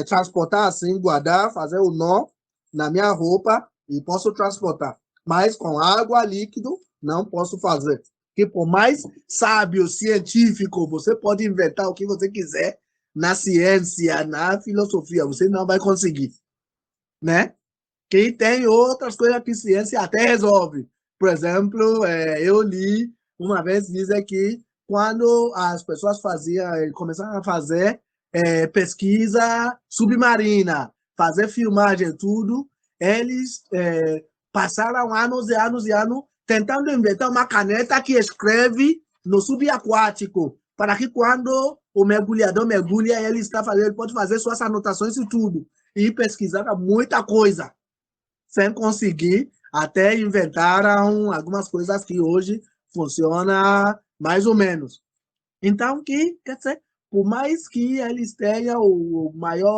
transportar assim, guardar, fazer o nó na minha roupa e posso transportar. Mas com água, líquido, não posso fazer. Que por mais sábio, científico, você pode inventar o que você quiser na ciência, na filosofia, você não vai conseguir, né? Que tem outras coisas que a ciência até resolve. Por exemplo, eu li uma vez, dizem que quando as pessoas começaram a fazer pesquisa submarina, fazer filmagem e tudo, eles passaram anos e anos e anos tentando inventar uma caneta que escreve no subaquático, para que quando o mergulhador mergulha, ele pode fazer suas anotações e tudo. E pesquisaram muita coisa, sem conseguir, até inventaram algumas coisas que hoje funcionam mais ou menos. Então, quer dizer, por mais que eles tenham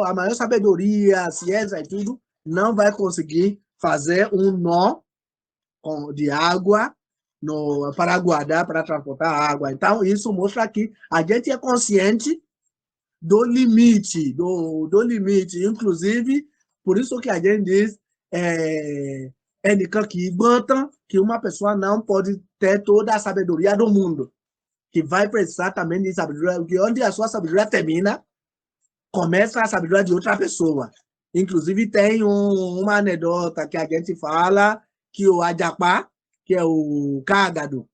a maior sabedoria, a ciência e tudo, não vai conseguir fazer um nó de água para guardar, para transportar água. Então, isso mostra que a gente é consciente do limite, do limite. Inclusive, por isso que a gente diz que uma pessoa não pode ter toda a sabedoria do mundo, que vai precisar também de sabedoria, porque onde a sua sabedoria termina, começa a sabedoria de outra pessoa. Inclusive, tem uma anedota que a gente fala, que o Ajapá, que é o cágado,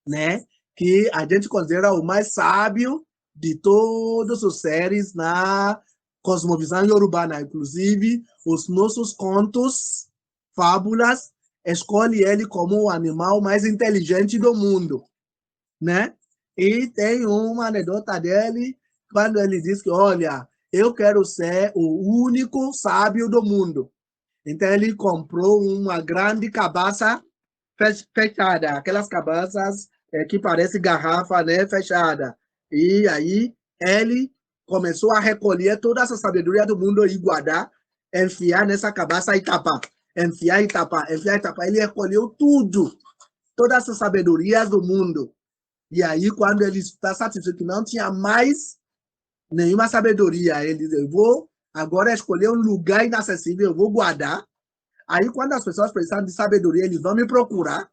né? Que a gente considera o mais sábio de todos os seres na cosmovisão iorubana. Inclusive, os nossos contos, fábulas, escolhe ele como o animal mais inteligente do mundo, né? E tem uma anedota dele, quando ele diz que, olha, eu quero ser o único sábio do mundo. Então, ele comprou uma grande cabaça fechada, aquelas cabaças que parece garrafa, né, fechada. E aí ele começou a recolher toda essa sabedoria do mundo e guardar, enfiar nessa cabeça e tapar. Enfiar e tapar, enfiar e tapar. Ele recolheu tudo, toda essa sabedoria do mundo. E aí, quando ele está satisfeito que não tinha mais nenhuma sabedoria, ele diz, eu vou agora escolher um lugar inacessível, eu vou guardar. Aí, quando as pessoas precisam de sabedoria, eles vão me procurar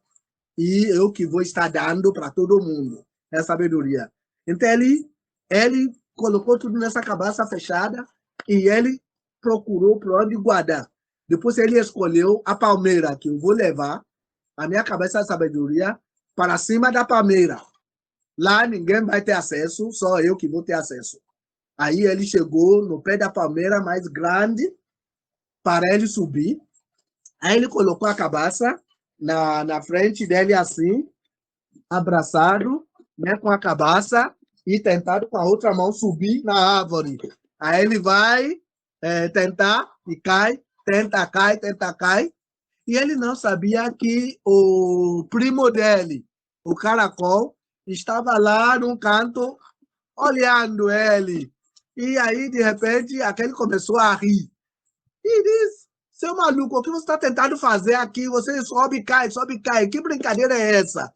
e eu que vou estar dando para todo mundo essa sabedoria. Então, ele colocou tudo nessa cabeça fechada e ele procurou por onde guardar. Depois, ele escolheu a palmeira, que eu vou levar a minha cabeça de sabedoria para cima da palmeira. Lá ninguém vai ter acesso, só eu que vou ter acesso. Aí ele chegou no pé da palmeira mais grande para ele subir. Aí ele colocou a cabeça na frente dele assim, abraçado, né, com a cabeça e tentado com a outra mão subir na árvore. Aí ele vai tentar e cai, tenta, cai. E ele não sabia que o primo dele, o caracol, estava lá num canto olhando ele. E aí, de repente, aquele começou a rir. E diz, seu maluco, o que você está tentando fazer aqui? Você sobe e cai, sobe e cai. Que brincadeira é essa?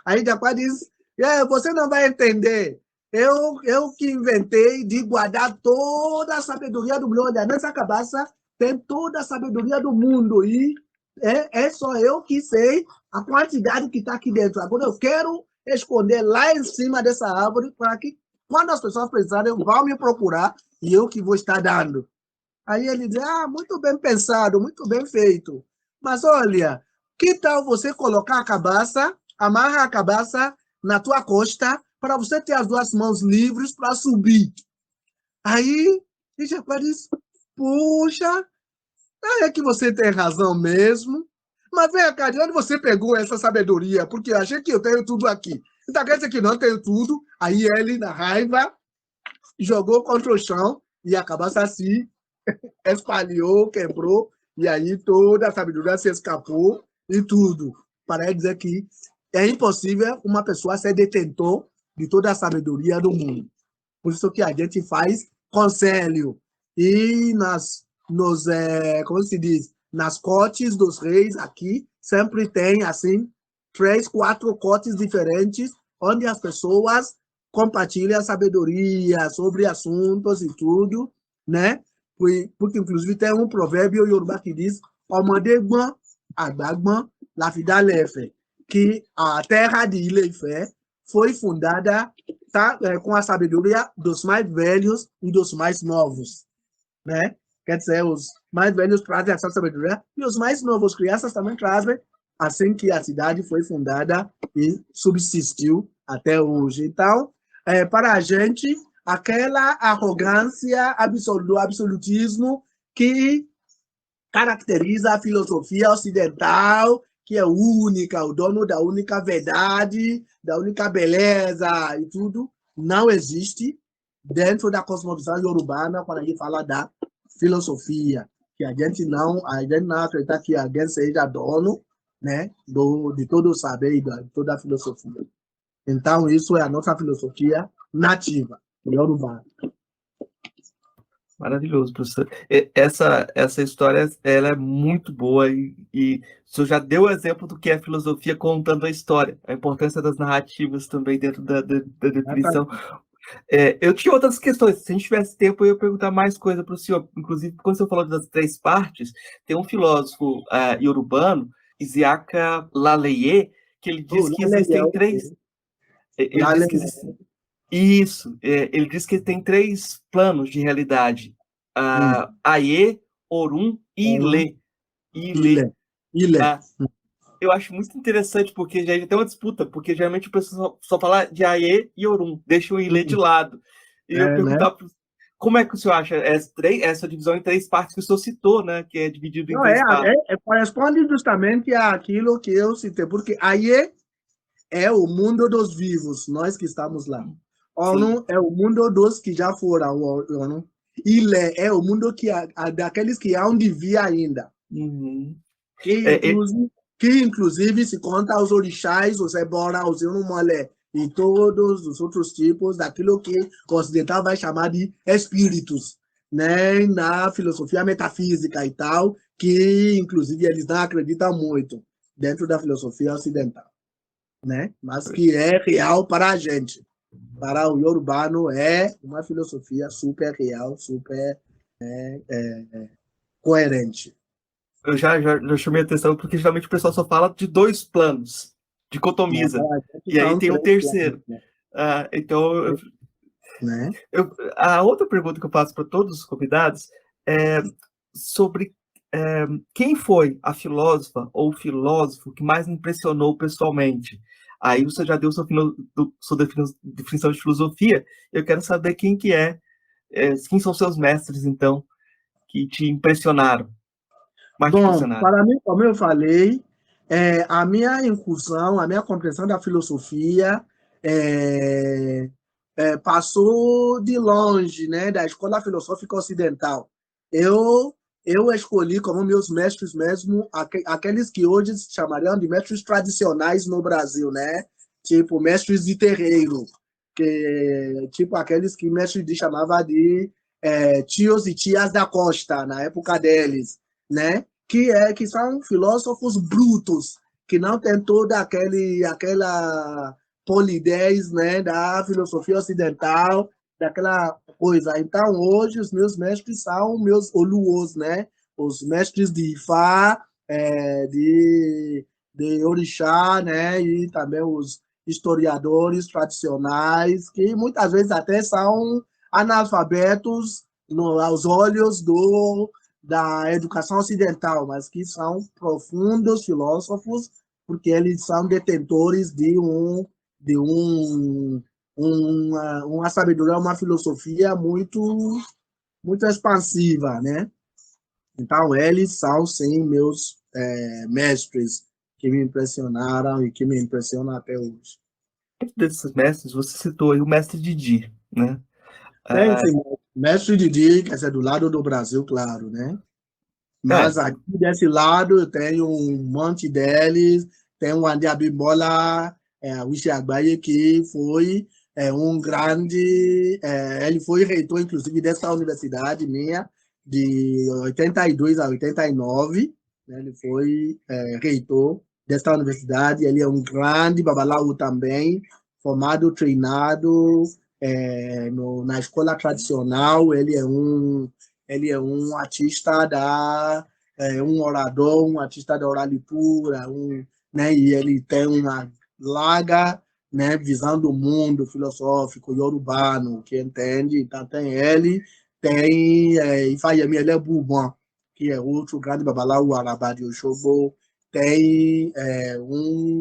Aí depois diz, você não vai entender. Eu que inventei de guardar toda a sabedoria do mundo. Olha, nessa cabeça tem toda a sabedoria do mundo. E é só eu que sei a quantidade que está aqui dentro. Agora eu quero esconder lá em cima dessa árvore para que, quando as pessoas precisarem, vão me procurar e eu que vou estar dando. Aí ele diz, muito bem pensado, muito bem feito. Mas olha, que tal você colocar a cabeça, amarra a cabeça na tua costa, para você ter as duas mãos livres para subir. Aí, o rapaz diz, puxa, é que você tem razão mesmo. Mas vem cá, de onde você pegou essa sabedoria? Porque eu achei que eu tenho tudo aqui. Então quer dizer que não tenho tudo. Aí ele, na raiva, jogou contra o chão e a cabeça assim espalhou, quebrou, e aí toda a sabedoria se escapou e tudo. Para dizer que é impossível uma pessoa ser detentor de toda a sabedoria do mundo. Por isso que a gente faz conselho. E como se diz, nas cortes dos reis aqui, sempre tem, assim, 3, 4 cortes diferentes, onde as pessoas compartilham a sabedoria sobre assuntos e tudo, né? Porque, inclusive, tem um provérbio iorubá que diz ọmọdé gbọ́n, àgbà gbọ́n, la fi dálẹ̀ Ifẹ̀, que a terra de Ilé-Ifẹ̀ foi fundada com a sabedoria dos mais velhos e dos mais novos, né? Quer dizer, os mais velhos trazem essa sabedoria e os mais novos, crianças, também trazem, assim que a cidade foi fundada e subsistiu até hoje. Então, para a gente, aquela arrogância, absolutismo que caracteriza a filosofia ocidental, que é única, o dono da única verdade, da única beleza e tudo, não existe dentro da cosmovisão iorubana quando a gente fala da filosofia, que a gente não acredita que alguém seja dono, né, de todo o saber e de toda a filosofia. Então, isso é a nossa filosofia nativa, iorubana. Maravilhoso, professor. Essa história ela é muito boa e o senhor já deu o exemplo do que é filosofia contando a história, a importância das narrativas também dentro da definição. Eu tinha outras questões, se a gente tivesse tempo eu ia perguntar mais coisa para o senhor, inclusive quando o senhor falou das 3 partes, tem um filósofo iorubano, Isiaka Laleye, que ele diz que existem 3... Ele diz que existem... Isso, ele diz que tem 3 planos de realidade, Aie, Orum e Ile. Eu acho muito interessante, porque já tem uma disputa, porque geralmente o pessoal só fala de Aie e Orum, deixa o Ile de lado. E eu perguntar, né? Como é que o senhor acha essa divisão em 3 partes que o senhor citou, né? Que é dividido em 3 partes? Corresponde justamente àquilo que eu citei, porque Aie é o mundo dos vivos, nós que estamos lá. Onu é o mundo dos que já foram. Onu. Ile é o mundo daqueles que hão de vir ainda. Uhum. E, inclusive, que inclusive se conta os orixás, os ebora, os Irumolé e todos os outros tipos daquilo que o ocidental vai chamar de espíritos, né, na filosofia metafísica e tal, que inclusive eles não acreditam muito dentro da filosofia ocidental, né, mas que é real para a gente. Para o iorubano é uma filosofia super real, super coerente. Eu já chamei a atenção porque geralmente o pessoal só fala de dois planos, Né? dicotomiza. Para a gente E aí são tem o três planos, terceiro. né? Então, Né? a outra pergunta que eu faço para todos os convidados é sobre quem foi a filósofa ou filósofo que mais impressionou pessoalmente. Aí você já deu sua definição de filosofia. Eu quero saber quem que quem são seus mestres, então, que te impressionaram, mais te Bom, impressionaram. para mim, como eu falei, a minha incursão, a minha compreensão da filosofia passou de longe, né, da escola filosófica ocidental. Eu, eu escolhi como meus mestres mesmo aqueles que hoje se chamariam de mestres tradicionais no Brasil, né? Tipo, mestres de terreiro, tipo aqueles que mestre de chamava de tios e tias da costa, na época deles, né? Que são filósofos brutos, que não tem toda aquela polidez, né, da filosofia ocidental, daquela coisa. Então, hoje, os meus mestres são meus oluos, né? Os mestres de Ifá, de Orixá, né? E também os historiadores tradicionais, que muitas vezes até são analfabetos aos olhos da educação ocidental, mas que são profundos filósofos, porque eles são detentores de uma sabedoria, uma filosofia muito expansiva, né? Então, eles são, sim, meus mestres que me impressionaram e que me impressionam até hoje. Dentro desses mestres, você citou aí o mestre Didi, né? Tem, Ah, sim, mestre Didi, quer dizer, do lado do Brasil, claro, né? é, Mas aqui desse lado eu tenho um monte deles, tem o Andy Abimbola, o Agbaye, que foi um grande, ele foi reitor, inclusive, dessa universidade minha, de 82 a 89, né? Ele foi reitor dessa universidade, ele é um grande babalaú também, formado, treinado na escola tradicional, ele é um artista um orador, um artista da oralitura, né, e ele tem uma larga, né, visão do mundo filosófico iorubano, que entende, então tem ele, tem Ifáyẹmí Ẹlẹ́bùúbọn, que é outro grande babaláwo Arabá de Oxogbo, tem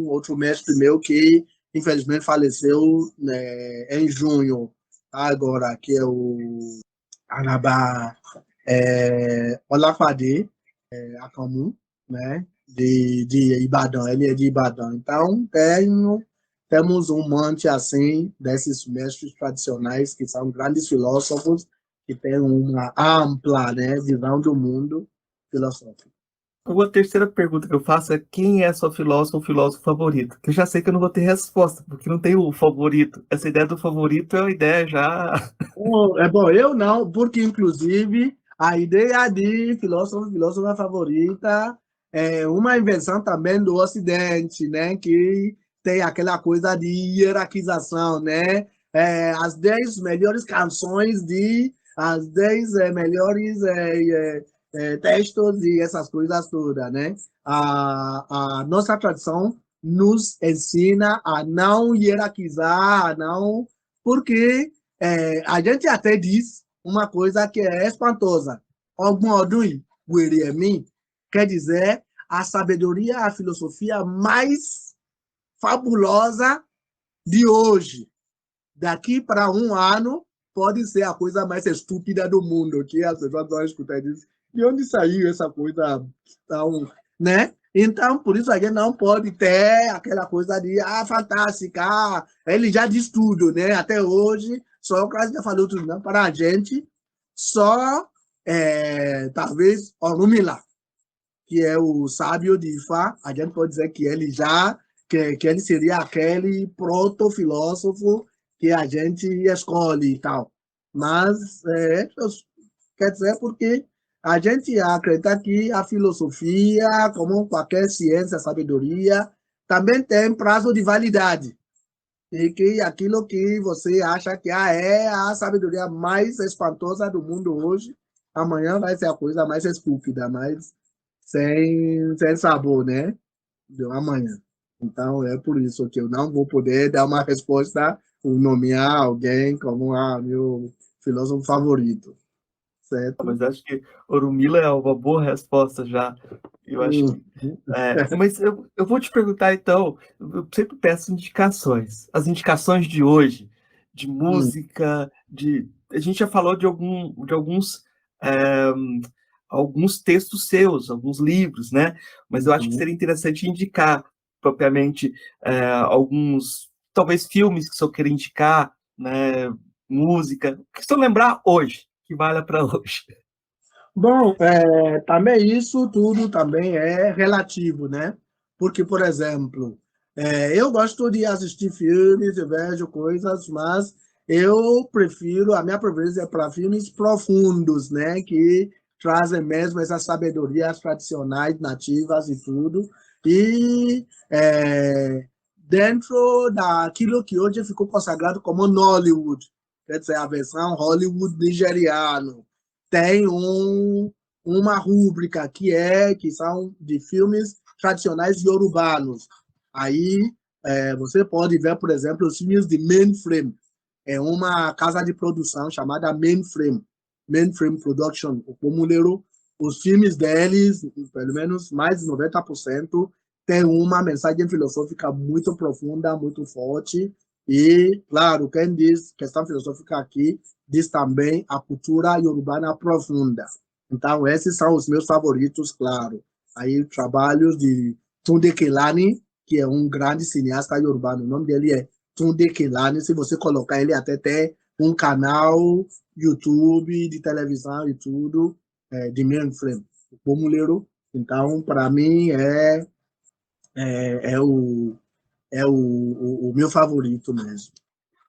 outro mestre meu que infelizmente faleceu, né, em junho, agora, que é o Arabá Ọlápàdé Akànmú, né, de Ibadan, ele é de Ibadan. Então, temos um monte assim desses mestres tradicionais que são grandes filósofos que têm uma ampla, né, visão do mundo filosófico. a terceira pergunta que eu faço é quem é seu filósofo ou filósofo favorito? Que eu já sei que eu não vou ter resposta, porque não tem o favorito. Essa ideia do favorito é uma ideia já. Bom, eu não, porque inclusive a ideia de filósofa favorita é uma invenção também do Ocidente, né? Que tem aquela coisa de hierarquização, né? As 10 melhores canções as 10 melhores textos e essas coisas todas, né? A nossa tradição nos ensina a não hierarquizar, a não, porque a gente até diz uma coisa que é espantosa. Ọgbọ́n ọdún yìí, wèrè ẹ̀mí, quer dizer, a sabedoria, a filosofia mais fabulosa de hoje. Daqui para um ano, pode ser a coisa mais estúpida do mundo, que as pessoas vão escutar e dizem, de onde saiu essa coisa tão, né? Então, por isso a gente não pode ter aquela coisa de, fantástica, ele já diz tudo, né? Até hoje, Sócrates já falou tudo, não? Para a gente, só, talvez, Orunmila, que é o sábio de Ifá, a gente pode dizer que ele que ele seria aquele proto-filósofo que a gente escolhe e tal. Mas, quer dizer, porque a gente acredita que a filosofia, como qualquer ciência, sabedoria, também tem prazo de validade. E que aquilo que você acha que é a sabedoria mais espantosa do mundo hoje, amanhã vai ser a coisa mais estúpida, mais sem sabor, né? Do amanhã. Então, é por isso que eu não vou poder dar uma resposta ou nomear alguém como meu filósofo favorito, certo? Mas acho que Orumila é uma boa resposta já. Eu acho Hum. que. Mas eu vou te perguntar, então, eu sempre peço indicações. As indicações de hoje, de Hum. música, a gente já falou de é, alguns textos seus, alguns livros, né? Mas eu acho que Uhum. seria interessante indicar propriamente alguns, talvez filmes que o senhor queira indicar, né? Música, o que o senhor lembrar hoje, que valha para hoje. Bom, também isso tudo também é relativo, né? Porque, por exemplo, eu gosto de assistir filmes, eu vejo coisas, mas a minha preferência é para filmes profundos, né? Que trazem mesmo essas sabedorias tradicionais, nativas e tudo. E dentro daquilo que hoje ficou consagrado como Nollywood, quer dizer, a versão Hollywood nigeriano tem uma rúbrica que são de filmes tradicionais iorubános. Aí você pode ver, por exemplo, os filmes de Mainframe. É uma casa de produção chamada Mainframe Production, o Pomuleiro. Os filmes deles, pelo menos mais de 90%, tem uma mensagem filosófica muito profunda, muito forte. E, claro, quem diz questão filosófica aqui diz também a cultura iorubana profunda. Então, esses são os meus favoritos, claro. Aí, trabalhos de Tunde Kelani, que é um grande cineasta iorubano. O nome dele é Tunde Kelani. Se você colocar, ele até tem um canal YouTube, de televisão e tudo, de Mainframe, o Pomuleiro. Então, para mim, é, é, o, o meu favorito mesmo.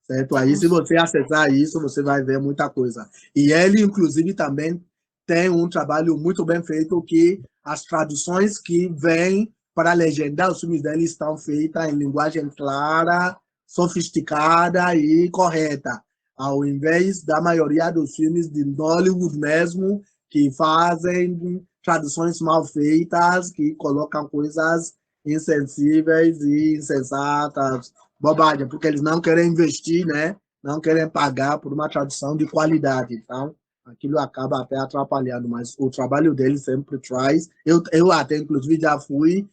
Certo? Aí, se você acessar isso, você vai ver muita coisa. E ele, inclusive, também tem um trabalho muito bem feito que as traduções que vêm para legendar os filmes dele estão feitas em linguagem clara, sofisticada e correta, ao invés da maioria dos filmes de Hollywood mesmo, que fazem traduções mal feitas, que colocam coisas insensíveis e insensatas, bobagem, porque eles não querem investir, né? Não querem pagar por uma tradução de qualidade. Então, aquilo acaba até atrapalhando, mas o trabalho dele sempre traz. Eu até, inclusive, já fui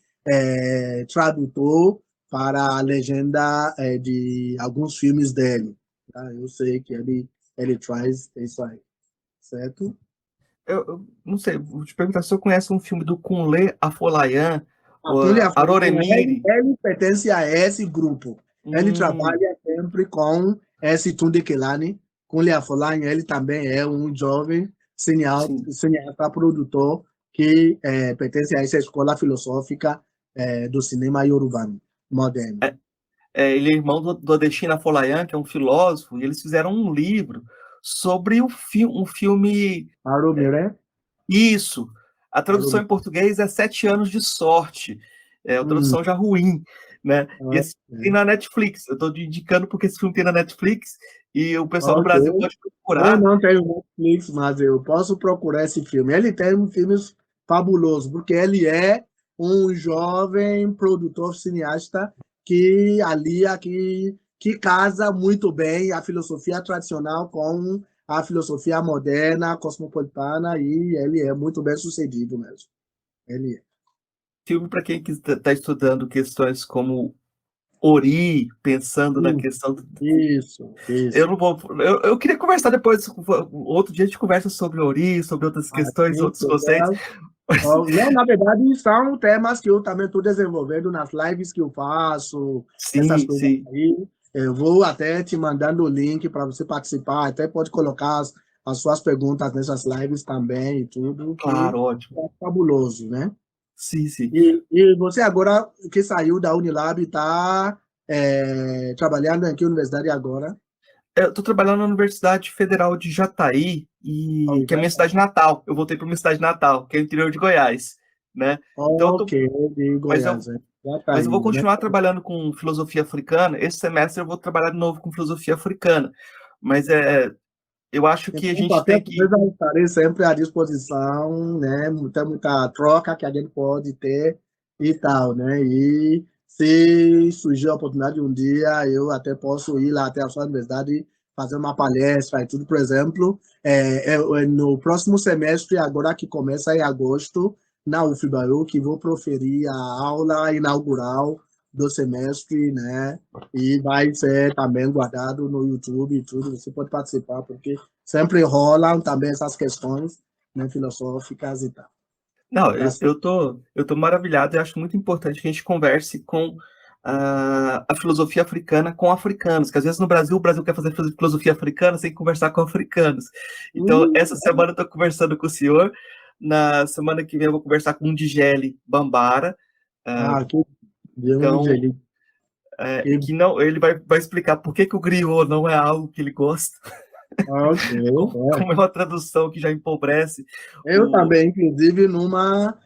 tradutor para a legenda de alguns filmes dele. Tá? Eu sei que ele traz isso aí, certo? Eu não sei, vou te perguntar se você conhece um filme do Kunle Afolayan, o Aquele africano, Aroremiri. ele pertence a esse grupo. Ele Hum, trabalha sempre com esse Tunde Kelani, com Lia Folan. Ele também é um jovem sim. cineasta produtor que pertence a essa escola filosófica do cinema iorubano moderno. Ele é irmão do Adesina Afolayan, que é um filósofo, e eles fizeram um livro sobre um filme. Aromire? Isso. A tradução Aromire. em português é Sete Anos de Sorte. É uma Hum, tradução já ruim, né? E esse tem é. na Netflix. Eu estou indicando porque esse filme tem na Netflix e o pessoal no Ok. Brasil pode Eu procurar. não tenho Netflix, mas eu posso procurar esse filme. Ele tem um filme fabuloso, porque ele é um jovem produtor cineasta que alia, que casa muito bem a filosofia tradicional com a filosofia moderna, cosmopolitana, e ele é muito bem sucedido mesmo. Ele é. Filme para quem está estudando questões como Ori, pensando na Hum, questão. isso, Eu isso. não vou. Eu queria conversar depois. Outro dia a gente conversa sobre Ori, sobre outras A questões, gente outros conceitos. Não, na verdade, são temas que eu também estou desenvolvendo nas lives que eu faço, essas Sim, coisas sim, aí. Eu vou até te mandando o link para você participar, até pode colocar as suas perguntas nessas lives também e tudo, que claro, ótimo. é fabuloso, né? Sim, sim. E você agora que saiu da Unilab está trabalhando em que universidade agora? Eu tô trabalhando na Universidade Federal de Jataí, que é a minha cidade natal. Eu voltei para minha cidade natal, que é o interior de Goiás, né? Então, Ok, de mas Goiás, eu, né? Já tá mas eu vou aí, né? continuar trabalhando com filosofia africana. Esse semestre eu vou trabalhar de novo com filosofia africana. Mas eu acho que a Então, gente qualquer tem que. coisa, eu estarei sempre à disposição, né? Muita troca que a gente pode ter e tal, né? E se surgir a oportunidade um dia, eu até posso ir lá até a sua universidade fazer uma palestra e tudo, por exemplo, no próximo semestre, agora que começa em agosto, na UFBA, que vou proferir a aula inaugural do semestre, né? E vai ser também guardado no YouTube e tudo, você pode participar, porque sempre rolam também essas questões, né, filosóficas e tal. Não, Tá certo? eu tô maravilhado e acho muito importante que a gente converse com a filosofia africana com africanos, que às vezes no Brasil, o Brasil quer fazer filosofia africana sem conversar com africanos. Então, essa semana eu estou conversando com o senhor, na semana que vem eu vou conversar com o Djele Bambara, Que Deus, então, ele, que, que não, ele vai explicar por que que o griot não é algo que ele gosta, ok, como é uma tradução que já empobrece Eu o... também, inclusive, numa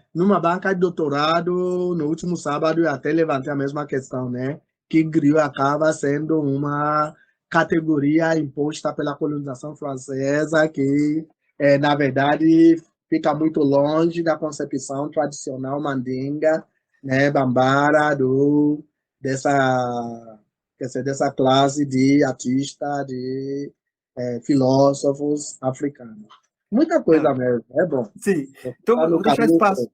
banca de doutorado, no último sábado, eu até levantei a mesma questão, né? Que griot acaba sendo uma categoria imposta pela colonização francesa, que, na verdade, fica muito longe da concepção tradicional mandinga, né? Bambara, quer dizer, dessa classe de artistas, de filósofos africanos. Muita Não, coisa mesmo, é bom. sim, Você então está eu no vou deixar caminho espaço. certo.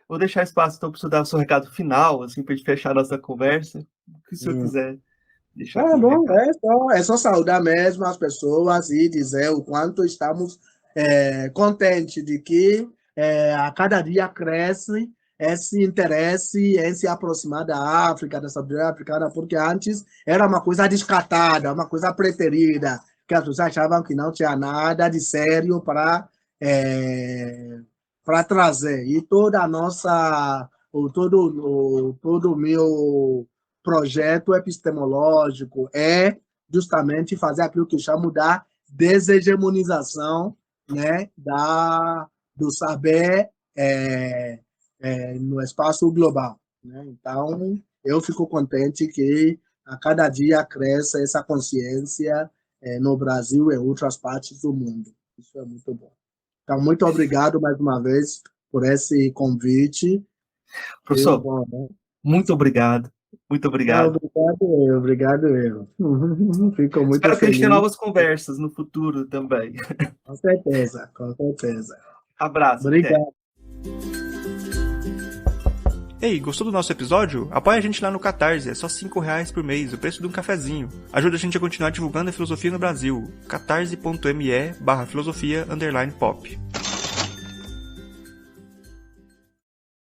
Vou deixar espaço então para você dar o seu recado final, assim, para a gente fechar a nossa conversa. O que o senhor Hum. quiser deixar Tá como bom, recado. é só saudar mesmo as pessoas e dizer o quanto estamos contentes de que a cada dia cresce esse interesse em se aproximar da África, da sabedoria africana, porque antes era uma coisa descartada, uma coisa preterida, que as pessoas achavam que não tinha nada de sério para trazer. E toda a nossa, todo o meu projeto epistemológico é justamente fazer aquilo que eu chamo da deshegemonização, né, do saber no espaço global. Né? Então, eu fico contente que a cada dia cresce essa consciência no Brasil e em outras partes do mundo. Isso é muito bom. Então, muito obrigado mais uma vez por esse convite. Eu, Professor, bom, né? muito obrigado. Muito Não, obrigado. obrigado eu. Fico muito Espero que a gente tenha feliz, novas conversas no futuro também. com certeza, com certeza. Abraço, até. Obrigado. Ei, gostou do nosso episódio? Apoia a gente lá no Catarse, é só R$5 por mês, o preço de um cafezinho. Ajuda a gente a continuar divulgando a filosofia no Brasil. catarse.me/filosofia_pop